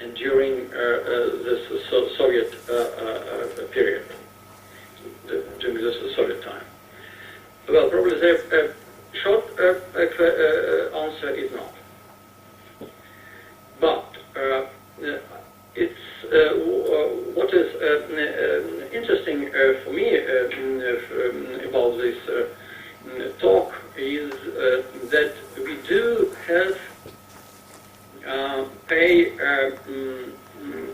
and during this Soviet period, during this Soviet time? Well, probably the short answer is not. But it's what is interesting for me about this talk is that we do have pay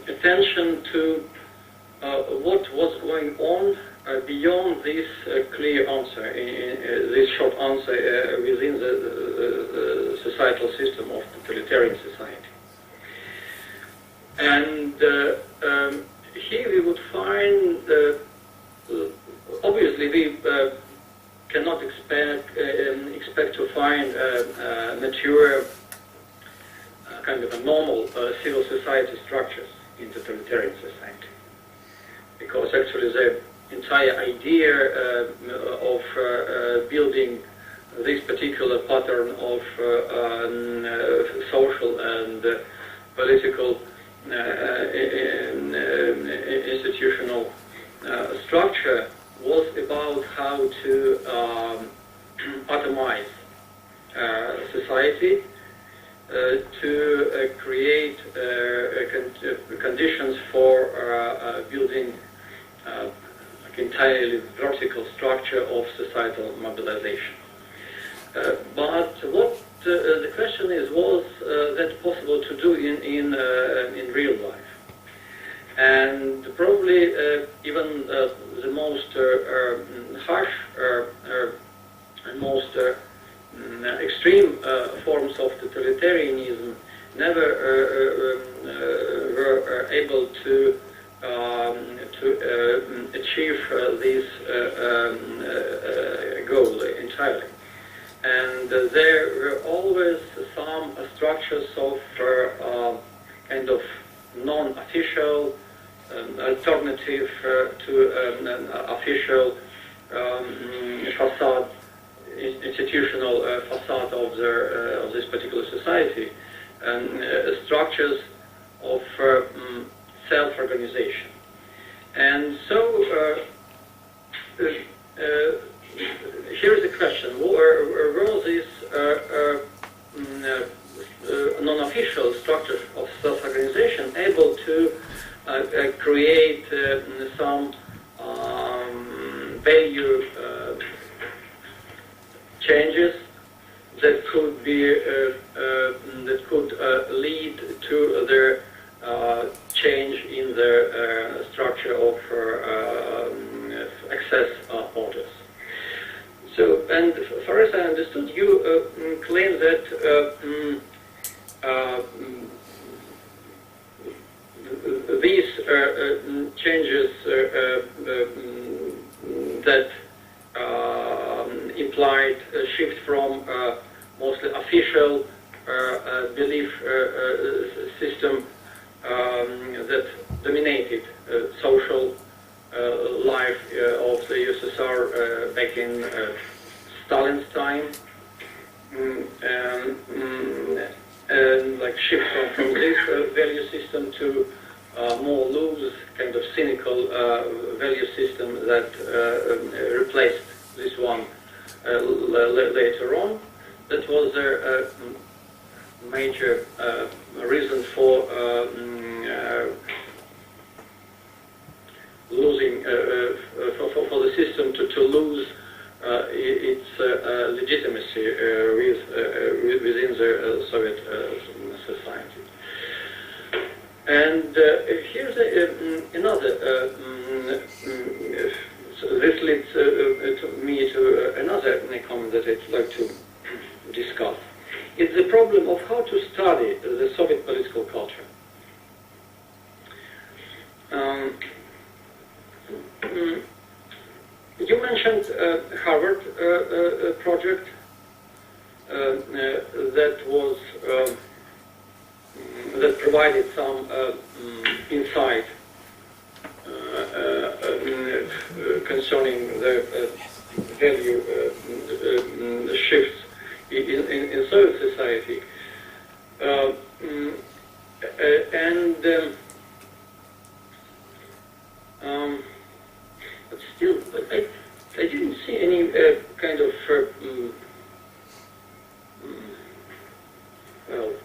attention to what was going on beyond this clear answer, this short answer within the societal system of totalitarian society. And here we would find, obviously we cannot expect to find mature, kind of a normal civil society structures in totalitarian society. Because actually the entire idea of building this particular pattern of social and political institutional structure was about how to atomize society, to create conditions for building entirely vertical structure of societal mobilization. But what the question is, was that possible to do in real life? And probably even the most harsh and most extreme forms of totalitarianism never were able to achieve this goal entirely. And there were always some structures of kind of non-official alternative to an official facade, institutional facade of this particular society, and structures of self-organization. And so here's the question: were these non-official structures of self-organization able to create some value changes that could be lead to their change in the structure of access orders? So, and far as I understood, you claim that these changes that implied a shift from mostly official belief system that dominated social life of the USSR back in Stalin's time, and like shift from this value system to more loose, kind of cynical value system that replaced this one later on. That was a major reason for losing, for the system to lose its legitimacy within the Soviet society. And here's another, so this leads me to another comment that I'd like to discuss. It's the problem of how to study the Soviet political culture. You mentioned Harvard project that was that provided some insight concerning the value shifts in Soviet society. But still, I didn't see any kind of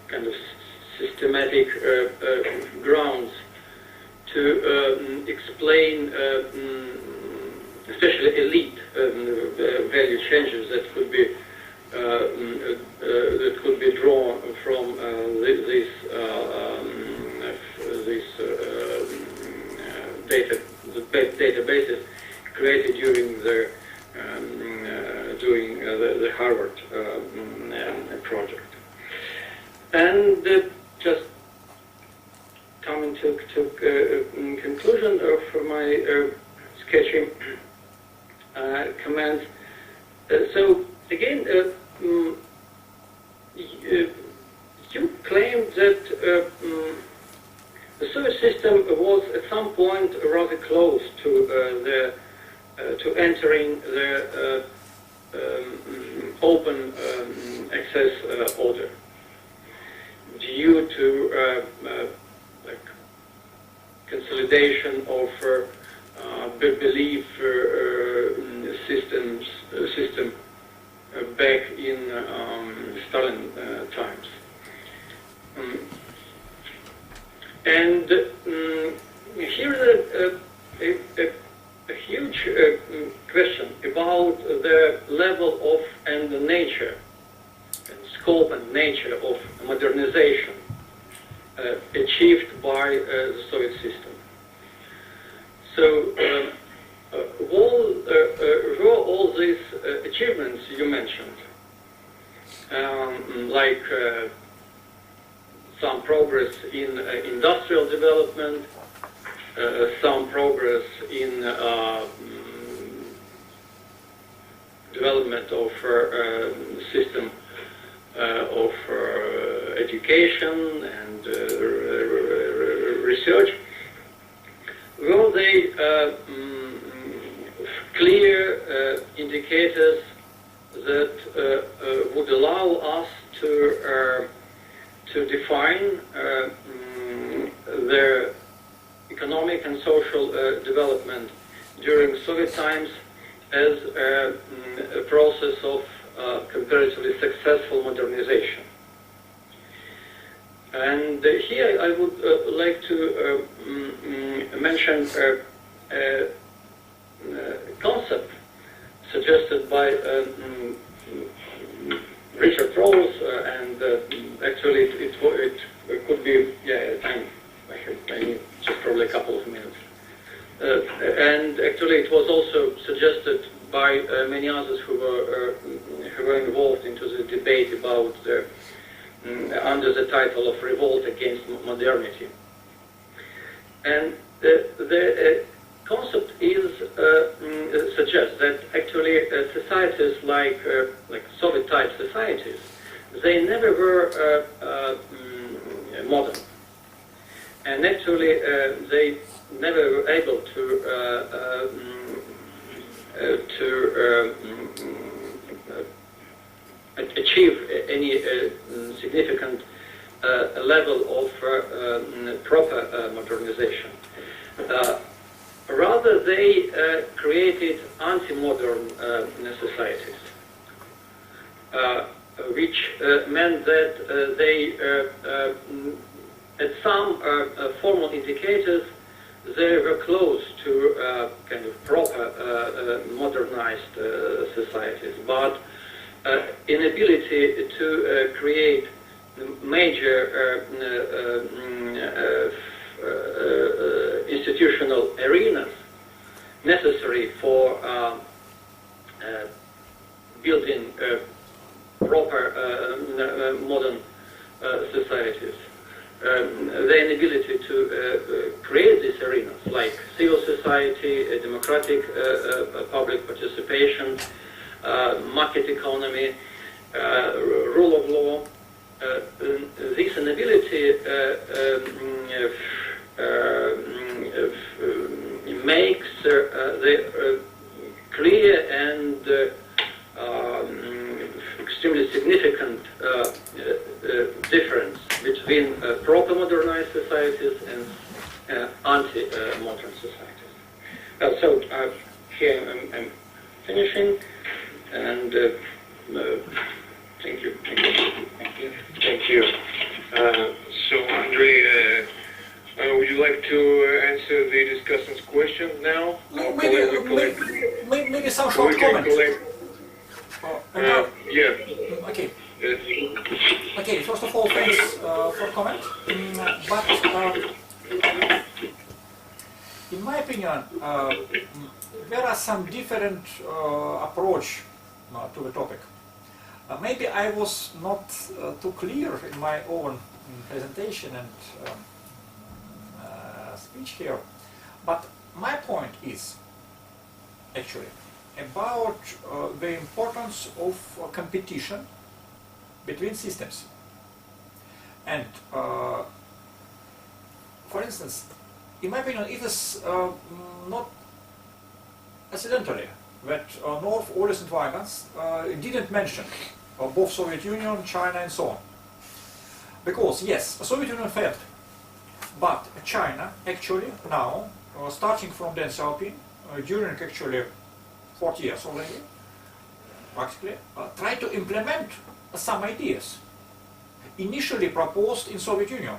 kind of systematic grounds to explain, especially elite value changes that could be drawn from these databases created during the Harvard project. And just coming to conclusion of my sketchy comments. So again, you claimed that the Soviet system was at some point rather close to entering the open access order, due to consolidation of belief system back in Stalin times. And here is a huge question about the level of and the nature, and scope and nature of modernization achieved by the Soviet system. So were all these achievements you mentioned, like some progress in industrial development, some progress in development of system of education and research, were they clear indicators that would allow us to define the economic and social development during Soviet times as a process of comparatively successful modernization? And here I would like to mention a concept suggested by Richard Rose, and actually it could be, I need just probably a couple of minutes. And actually it was also suggested by many others who were involved into the debate about under the title of Revolt Against Modernity. And the concept suggests that actually societies like Soviet-type societies, they never were modern, and actually they never were able to achieve any significant level of proper modernization. Rather, they created anti-modern societies, which meant that they, at some formal indicators, they were close to kind of proper modernized societies, but inability to create major institutional arenas necessary for building proper modern societies. The inability to create these arenas, like civil society, democratic public participation, market economy, rule of law, this inability makes the clear and extremely significant difference between proper modernized societies and anti-modern societies. So here I'm finishing, and thank you. Thank you. So, Andrey, would you like to answer the discussants' questions now? Maybe some short comments. Yeah. Okay. Yes. Okay. First of all, thanks for comment. But in my opinion, there are some different approach to the topic. Maybe I was not too clear in my own presentation and speech here, but my point is actually about the importance of competition between systems. And for instance, in my opinion, it is not accidentally that North, Oris and Weigans didn't mention both Soviet Union, China and so on. Because yes, Soviet Union failed, but China actually now, starting from Deng Xiaoping, during actually 40 years already, practically, tried to implement some ideas initially proposed in Soviet Union.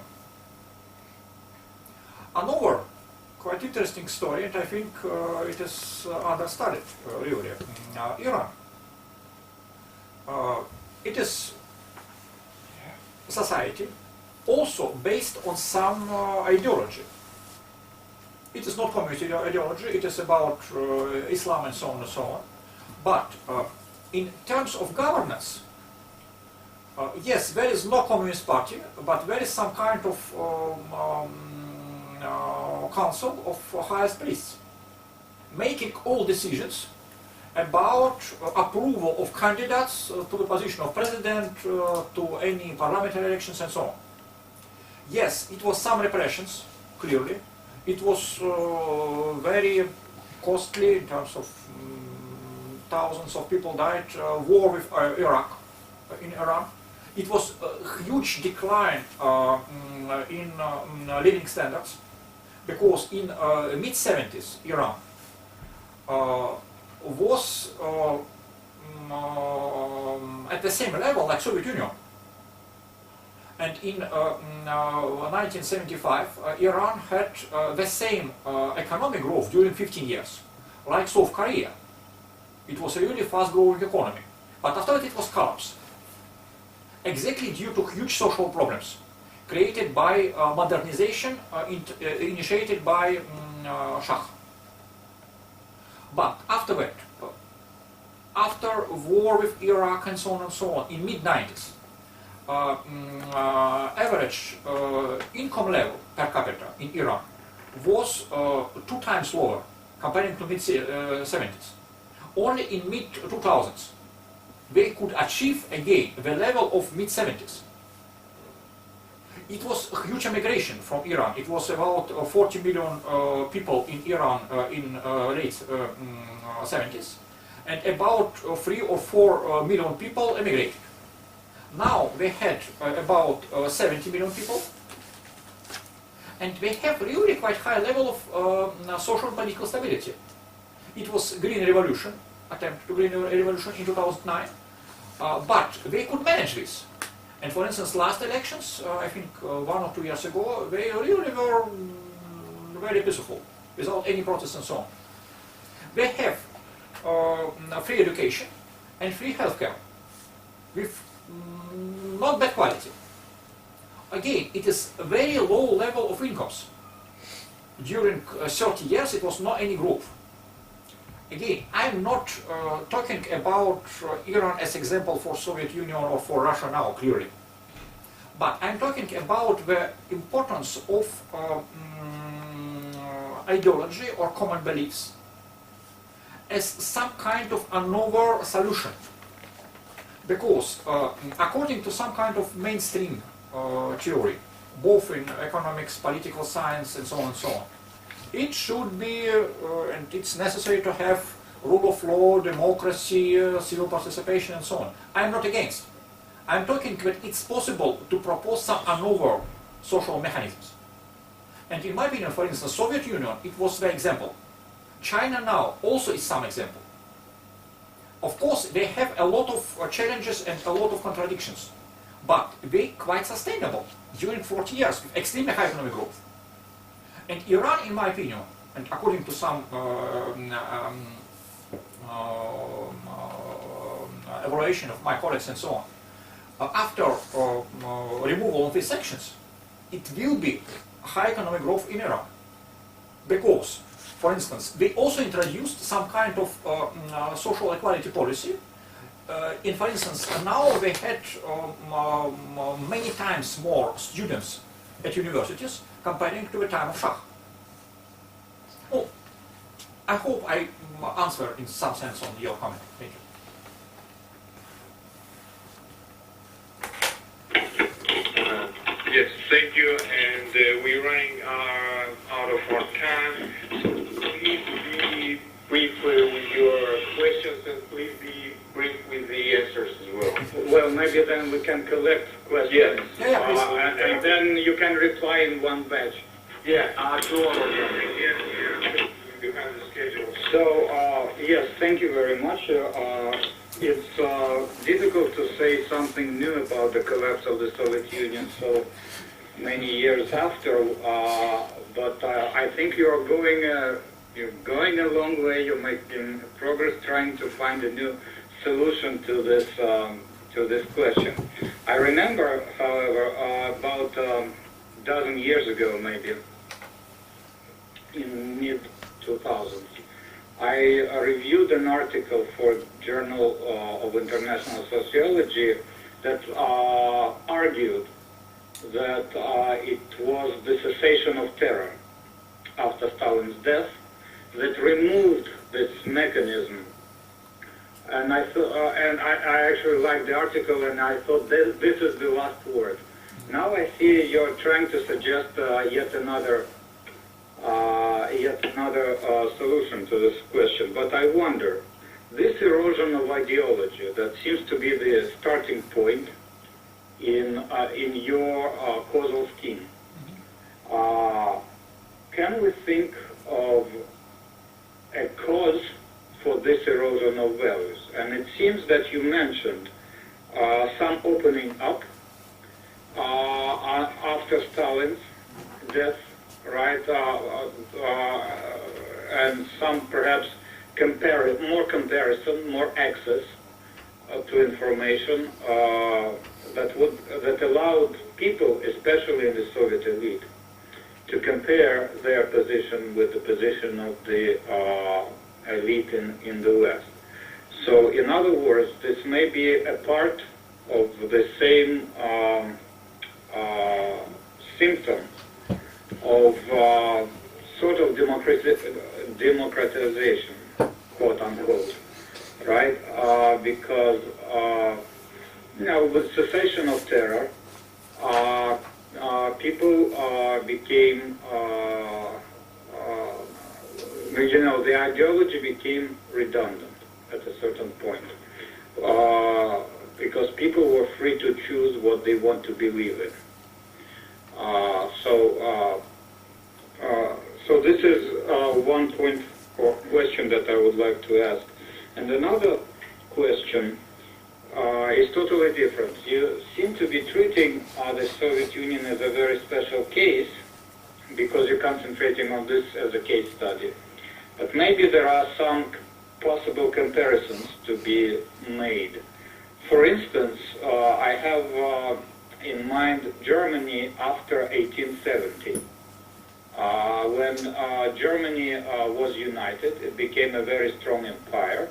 Another quite interesting story, and I think it is understudied really, Iran. It is society also based on some ideology. It is not communist ideology, it is about Islam and so on and so on. But in terms of governance, yes, there is no communist party, but there is some kind of council of highest priests making all decisions about approval of candidates to the position of president, to any parliamentary elections and so on. Yes, it was some repressions, clearly. It was very costly in terms of thousands of people died, war with Iraq, in Iran. It was a huge decline in living standards, because in mid-70s Iran was at the same level like Soviet Union. And in 1975, Iran had the same economic growth during 15 years, like South Korea. It was a really fast-growing economy. But after that it was collapse, exactly due to huge social problems created by modernization initiated by Shah. But after that, after war with Iraq and so on, in mid-90s, average income level per capita in Iran was 2 times lower comparing to mid-70s. Only in mid-2000s they could achieve again the level of mid-70s. It was a huge emigration from Iran. It was about 40 million people in Iran in late 70s, and about 3 or 4 million people emigrated. Now they had about 70 million people, and they have really quite high level of social and political stability. It was Green Revolution, attempt to Green Revolution in 2009, but they could manage this. And for instance, last elections, I think 1 or 2 years ago, they really were very peaceful, without any protests and so on. They have free education and free healthcare, with not bad quality. Again, it is a very low level of incomes. During 30 years, it was not any growth. Again, I'm not talking about Iran as example for Soviet Union or for Russia now, clearly. But I'm talking about the importance of ideology or common beliefs as some kind of another solution. Because according to some kind of mainstream theory, both in economics, political science, and so on and so on, it should be, and it's necessary to have rule of law, democracy, civil participation, and so on. I'm not against. I'm talking that it's possible to propose some novel social mechanisms. And in my opinion, for instance, Soviet Union, it was the example. China now also is some example. Of course, they have a lot of challenges and a lot of contradictions, but they quite sustainable during 40 years with extremely high economic growth. And Iran, in my opinion, and according to some evaluation of my colleagues and so on, after removal of these sanctions, it will be high economic growth in Iran. Because, for instance, they also introduced some kind of social equality policy. For instance, now they had many times more students at universities comparing to the time of Shah. Oh, I hope I answer in some sense on your comment. Thank you. Yes, thank you. And we're running out of our time. So please be brief with your questions and please be brief with the answers as well. Well, maybe then we can collect questions. Yes. And then you can reply in one batch. Yeah, to all of them. Yeah. You have the schedule. So, yes, thank you very much. It's difficult to say something new about the collapse of the Soviet Union so many years after, but I think you're going a long way. You're making progress, trying to find a new solution to this question. I remember, however, about a dozen years ago, maybe in mid-2000s, I reviewed an article for Journal of International Sociology that argued that it was the cessation of terror after Stalin's death that removed this mechanism. And I thought, and I actually liked the article, and I thought this is the last word. Now I see you're trying to suggest yet another solution to this question. But I wonder, this erosion of ideology that seems to be the starting point in your causal scheme, can we think of a cause for this erosion of values? And it seems that you mentioned some opening up after Stalin's death, right? And some perhaps more comparison, more access to information that allowed people, especially in the Soviet elite, to compare their position with the position of the elite in the West. So, in other words, this may be a part of the same symptom of sort of democratization, quote unquote, right? Because with cessation of terror, people became, the ideology became redundant at a certain point, because people were free to choose what they want to believe in. So this is one point or question that I would like to ask. And another question is totally different. You seem to be treating the Soviet Union as a very special case because you're concentrating on this as a case study. But maybe there are some possible comparisons to be made. For instance, I have in mind Germany after 1870. When Germany was united, it became a very strong empire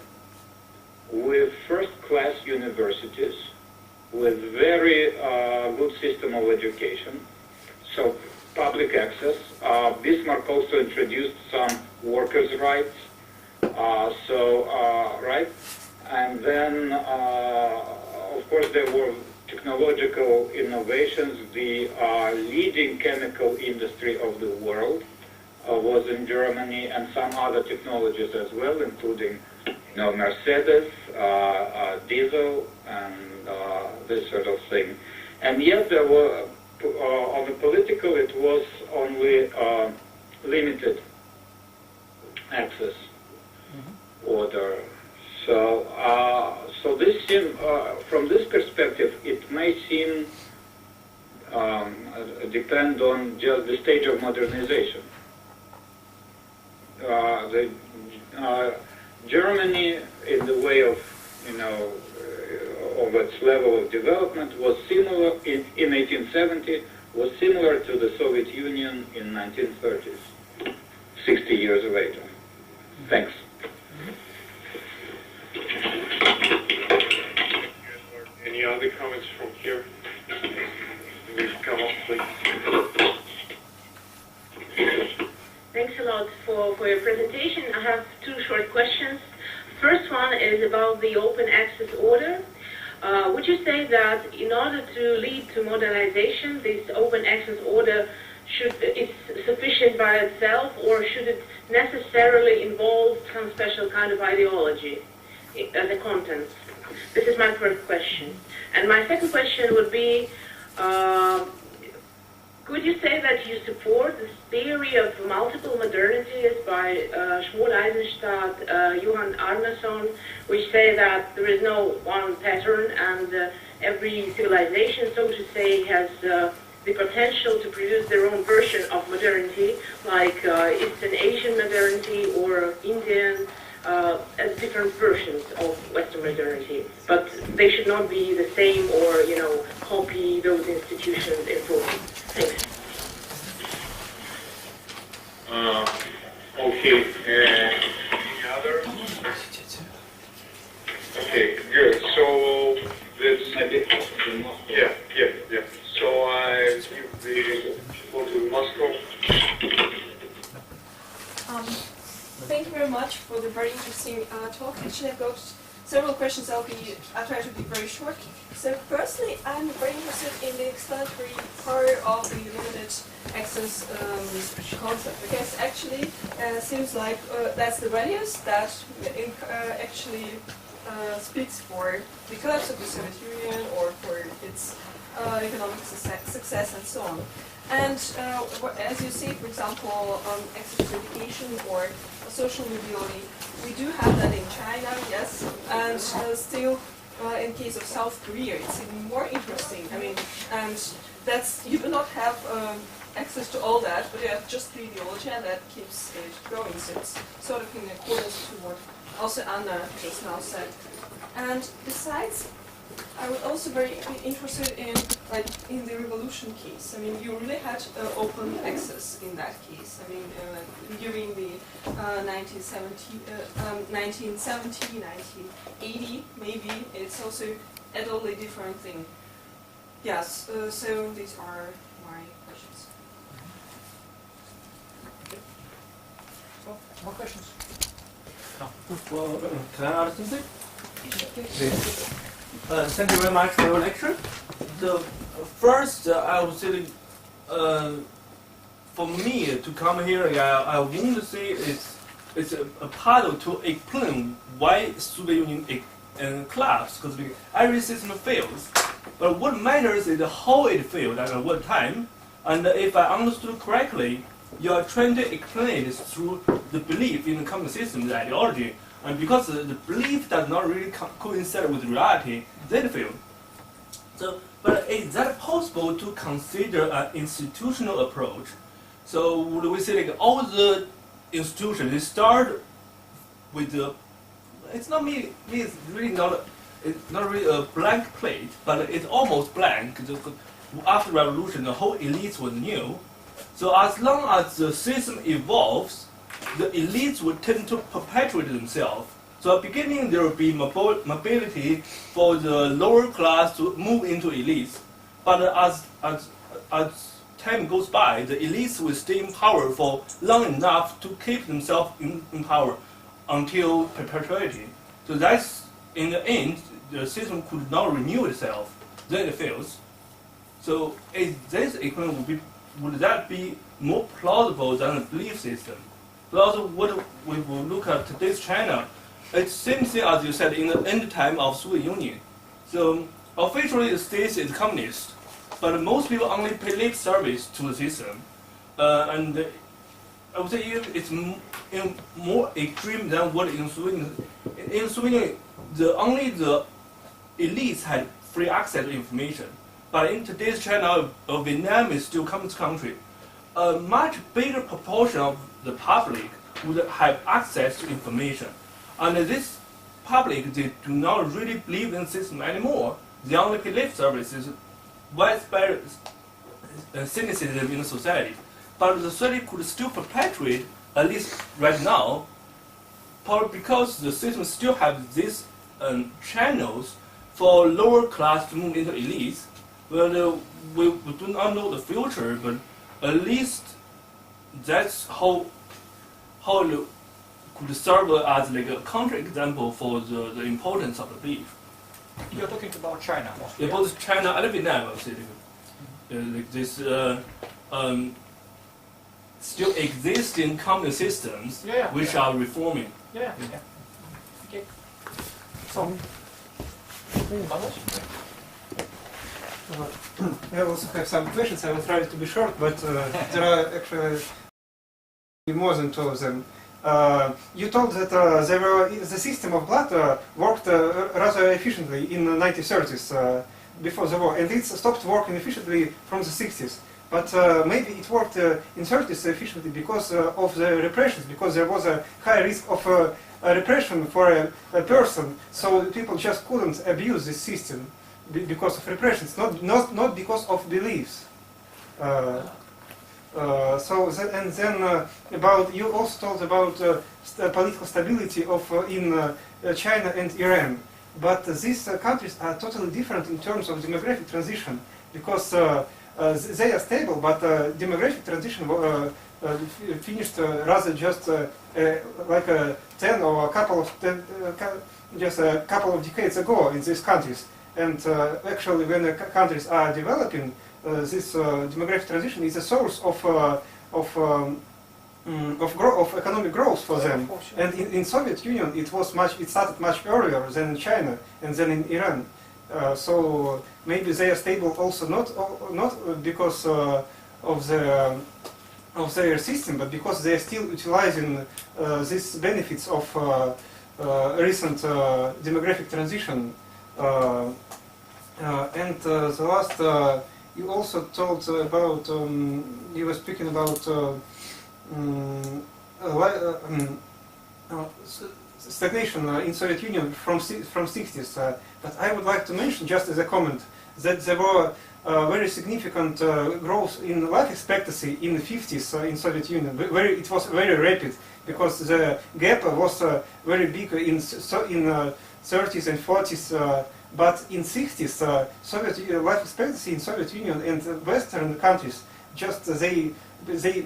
with first-class universities, with very good system of education, so public access. Bismarck also introduced some workers' rights, right? And then of course, there were technological innovations. The leading chemical industry of the world was in Germany, and some other technologies as well, including Mercedes, diesel, and this sort of thing. And yet there were, on the political, it was only limited access order. So, so this from this perspective, it may seem depend on just the stage of modernization. Germany, in the way of of its level of development, was similar in 1870, was similar to the Soviet Union in 1930s, 60 years later. Thanks. Any other comments from here? Please come up, please. Thanks a lot for your presentation. I have two short questions. First one is about the open access order. Would you say that in order to lead to modernization, this open access order is sufficient by itself, or should it necessarily involve some special kind of ideology as a content? This is my first question. And my second question would be, could you say that you support this theory of multiple modernities by Shmuel Eisenstadt, Johan Arnason, which say that there is no one pattern and every civilization, so to say, has the potential to produce their own version of modernity, like Eastern Asian modernity or Indian, as different versions of Western modernity, but they should not be the same or, copy those institutions in full. Thanks. Okay. Any other? Okay, good. So that's yeah. So I give the floor to Moscow. Thank you very much for the very interesting talk. Actually, I've got several questions. I'll try to be very short. So firstly, I'm very interested in the explanatory part of the limited access concept, because actually seems like that's the values that actually speaks for the collapse of the Soviet Union or for its economic success and so on. And as you see, for example, access to education or social mobility, we do have that in China, yes, and still in case of South Korea, it's even more interesting. I mean, and that's, you do not have access to all that, but you have just the ideology, and that keeps it going. So it's sort of in accordance to what also Anna just now said. And besides, I was also very interested in, like, in the revolution case. I mean, you really had open access in that case. I mean, during the 1970, 1980, maybe, it's also a totally different thing. Yes, so these are my questions. So, more questions? No. Well, can I add something? Thank you very much for your lecture. The first, I would say, for me to come here, I want to say it's a part to explain why Soviet Union collapsed, because every system fails. But what matters is how it failed and at what time. And if I understood correctly, you are trying to explain this through the belief in the communist system, the ideology. And because the belief does not really coincide with reality, they fail. So, but is that possible to consider an institutional approach? So would we say like all the institutions, they start with the, it's really a blank plate, but it's almost blank. After the revolution, the whole elite was new. So as long as the system evolves, the elites would tend to perpetuate themselves. So at the beginning, there will be mobility for the lower class to move into elites. But as time goes by, the elites will stay in power for long enough to keep themselves in power until perpetuity. So that's, in the end, the system could not renew itself, then it fails. So is this equation would that be more plausible than a belief system? But also what we will look at today's China, it's same thing as you said in the end time of Soviet Union. So officially the state is communist, but most people only pay lip service to the system. And I would say it's more extreme than what in Sweden. In Sweden, only the elites had free access to information. But in today's China, a Vietnamese still communist country, a much bigger proportion of the public would have access to information. And this public, they do not really believe in the system anymore. They only pay lip services, widespread cynicism in the society. But the society could still perpetuate, at least right now, probably because the system still has these channels for lower class to move into elites. Well, we do not know the future, but at least that's how it could serve as like a counterexample for the importance of the belief. You're talking about China mostly. Yeah, both China and Vietnam, I would say, like this still existing communist systems which are reforming. Yeah. Okay. So, I also have some questions. I will try to be short, but there are actually more than two of them. You told that the system of blood worked rather efficiently in the 1930s before the war, and it stopped working efficiently from the 60s. But maybe it worked in 30s efficiently because of the repressions, because there was a high risk of repression for a person, so people just couldn't abuse this system because of repressions, not because of beliefs. About you also told about political stability of in China and Iran, but these countries are totally different in terms of demographic transition because they are stable, but demographic transition finished rather just like 10 or a couple of decades ago in these countries. And actually, when the countries are developing, this demographic transition is a source of economic growth for them. And in Soviet Union, it started much earlier than in China and then in Iran. So maybe they are stable also not because of their system, but because they are still utilizing these benefits of recent demographic transition. And the last, you also told about, you were speaking about stagnation in Soviet Union from 60s. But I would like to mention, just as a comment, that there were very significant growth in life expectancy in the 50s in Soviet Union. It was very rapid because the gap was very big in 30s and 40s. But in 60s, Soviet life expectancy in Soviet Union and Western countries just they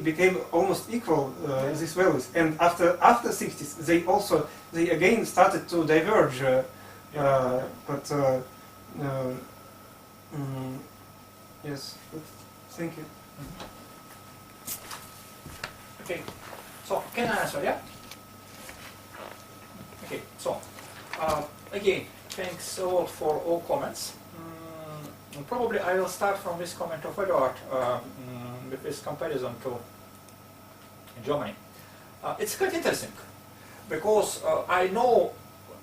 became almost equal these values. And after 60s, they again started to diverge. Yes. Thank you. okay. So can I answer? Yeah. Okay. So again, thanks a lot for all comments. Probably I will start from this comment of Eduard with this comparison to Germany. It's quite interesting because I know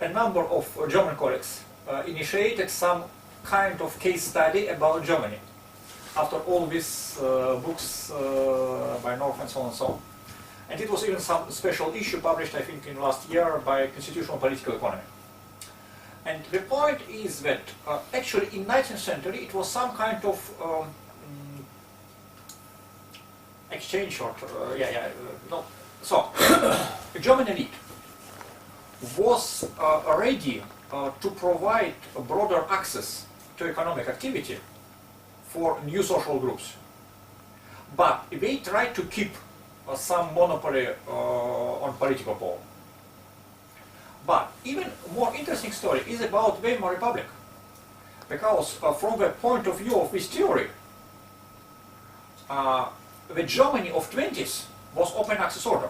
a number of German colleagues initiated some kind of case study about Germany after all these books by North and so on and so on. And it was even some special issue published, I think, in last year by Constitutional Political Economy. And the point is that actually in 19th century it was some kind of exchange or no. So the German elite was ready to provide a broader access to economic activity for new social groups, but they tried to keep some monopoly on political power. But even more interesting story is about Weimar Republic. Because from the point of view of this theory, the Germany of 20s was open access order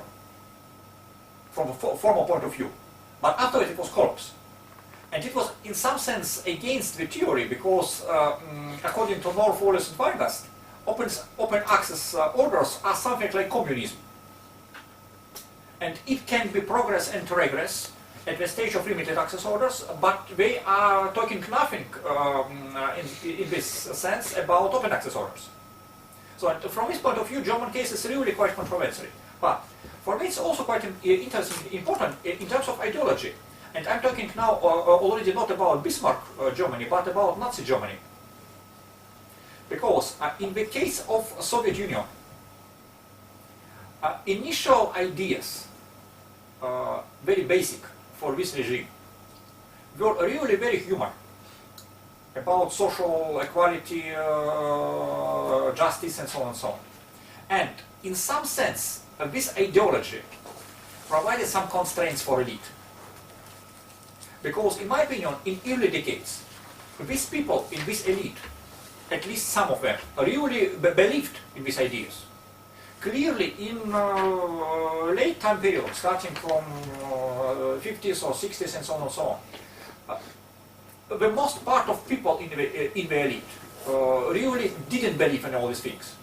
from a formal point of view. But after it was collapsed. And it was in some sense against the theory because according to North, Wallace and Weingast, open access orders are something like communism. And it can be progress and regress at the stage of limited access orders, but they are talking nothing in this sense about open access orders. So from this point of view, German case is really quite controversial. But for me it's also quite interesting, important in terms of ideology. And I'm talking now already not about Bismarck Germany, but about Nazi Germany. Because in the case of Soviet Union, initial ideas, very basic for this regime, were really very human about social equality, justice, and so on and so on. And in some sense, this ideology provided some constraints for elite. Because in my opinion, in early decades, these people in this elite, at least some of them, really believed in these ideas. Clearly in late time period, starting from 50s or 60s and so on and so on, the most part of people in the elite really didn't believe in all these things.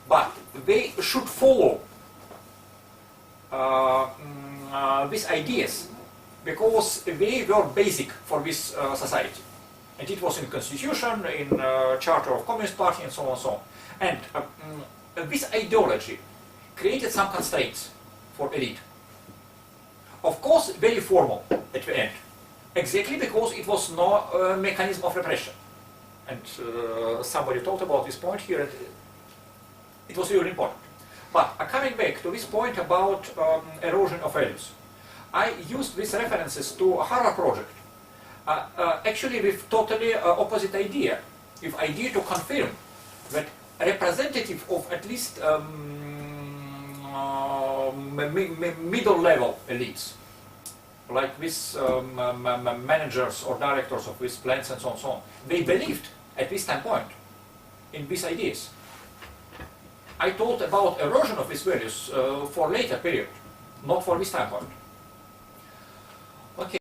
But they should follow these ideas because they were basic for this society. And it was in Constitution, in Charter of Communist Party, and so on and so on. And this ideology created some constraints for elite. Of course, very formal at the end. Exactly because it was no mechanism of repression. And somebody talked about this point here. It was really important. But coming back to this point about erosion of values, I used these references to a Harvard project. Actually with totally opposite idea. With idea to confirm that representative of at least middle level elites, like these managers or directors of these plants and so on and so on, they believed at this time point in these ideas. I told about erosion of these values for later period, not for this time point. Okay.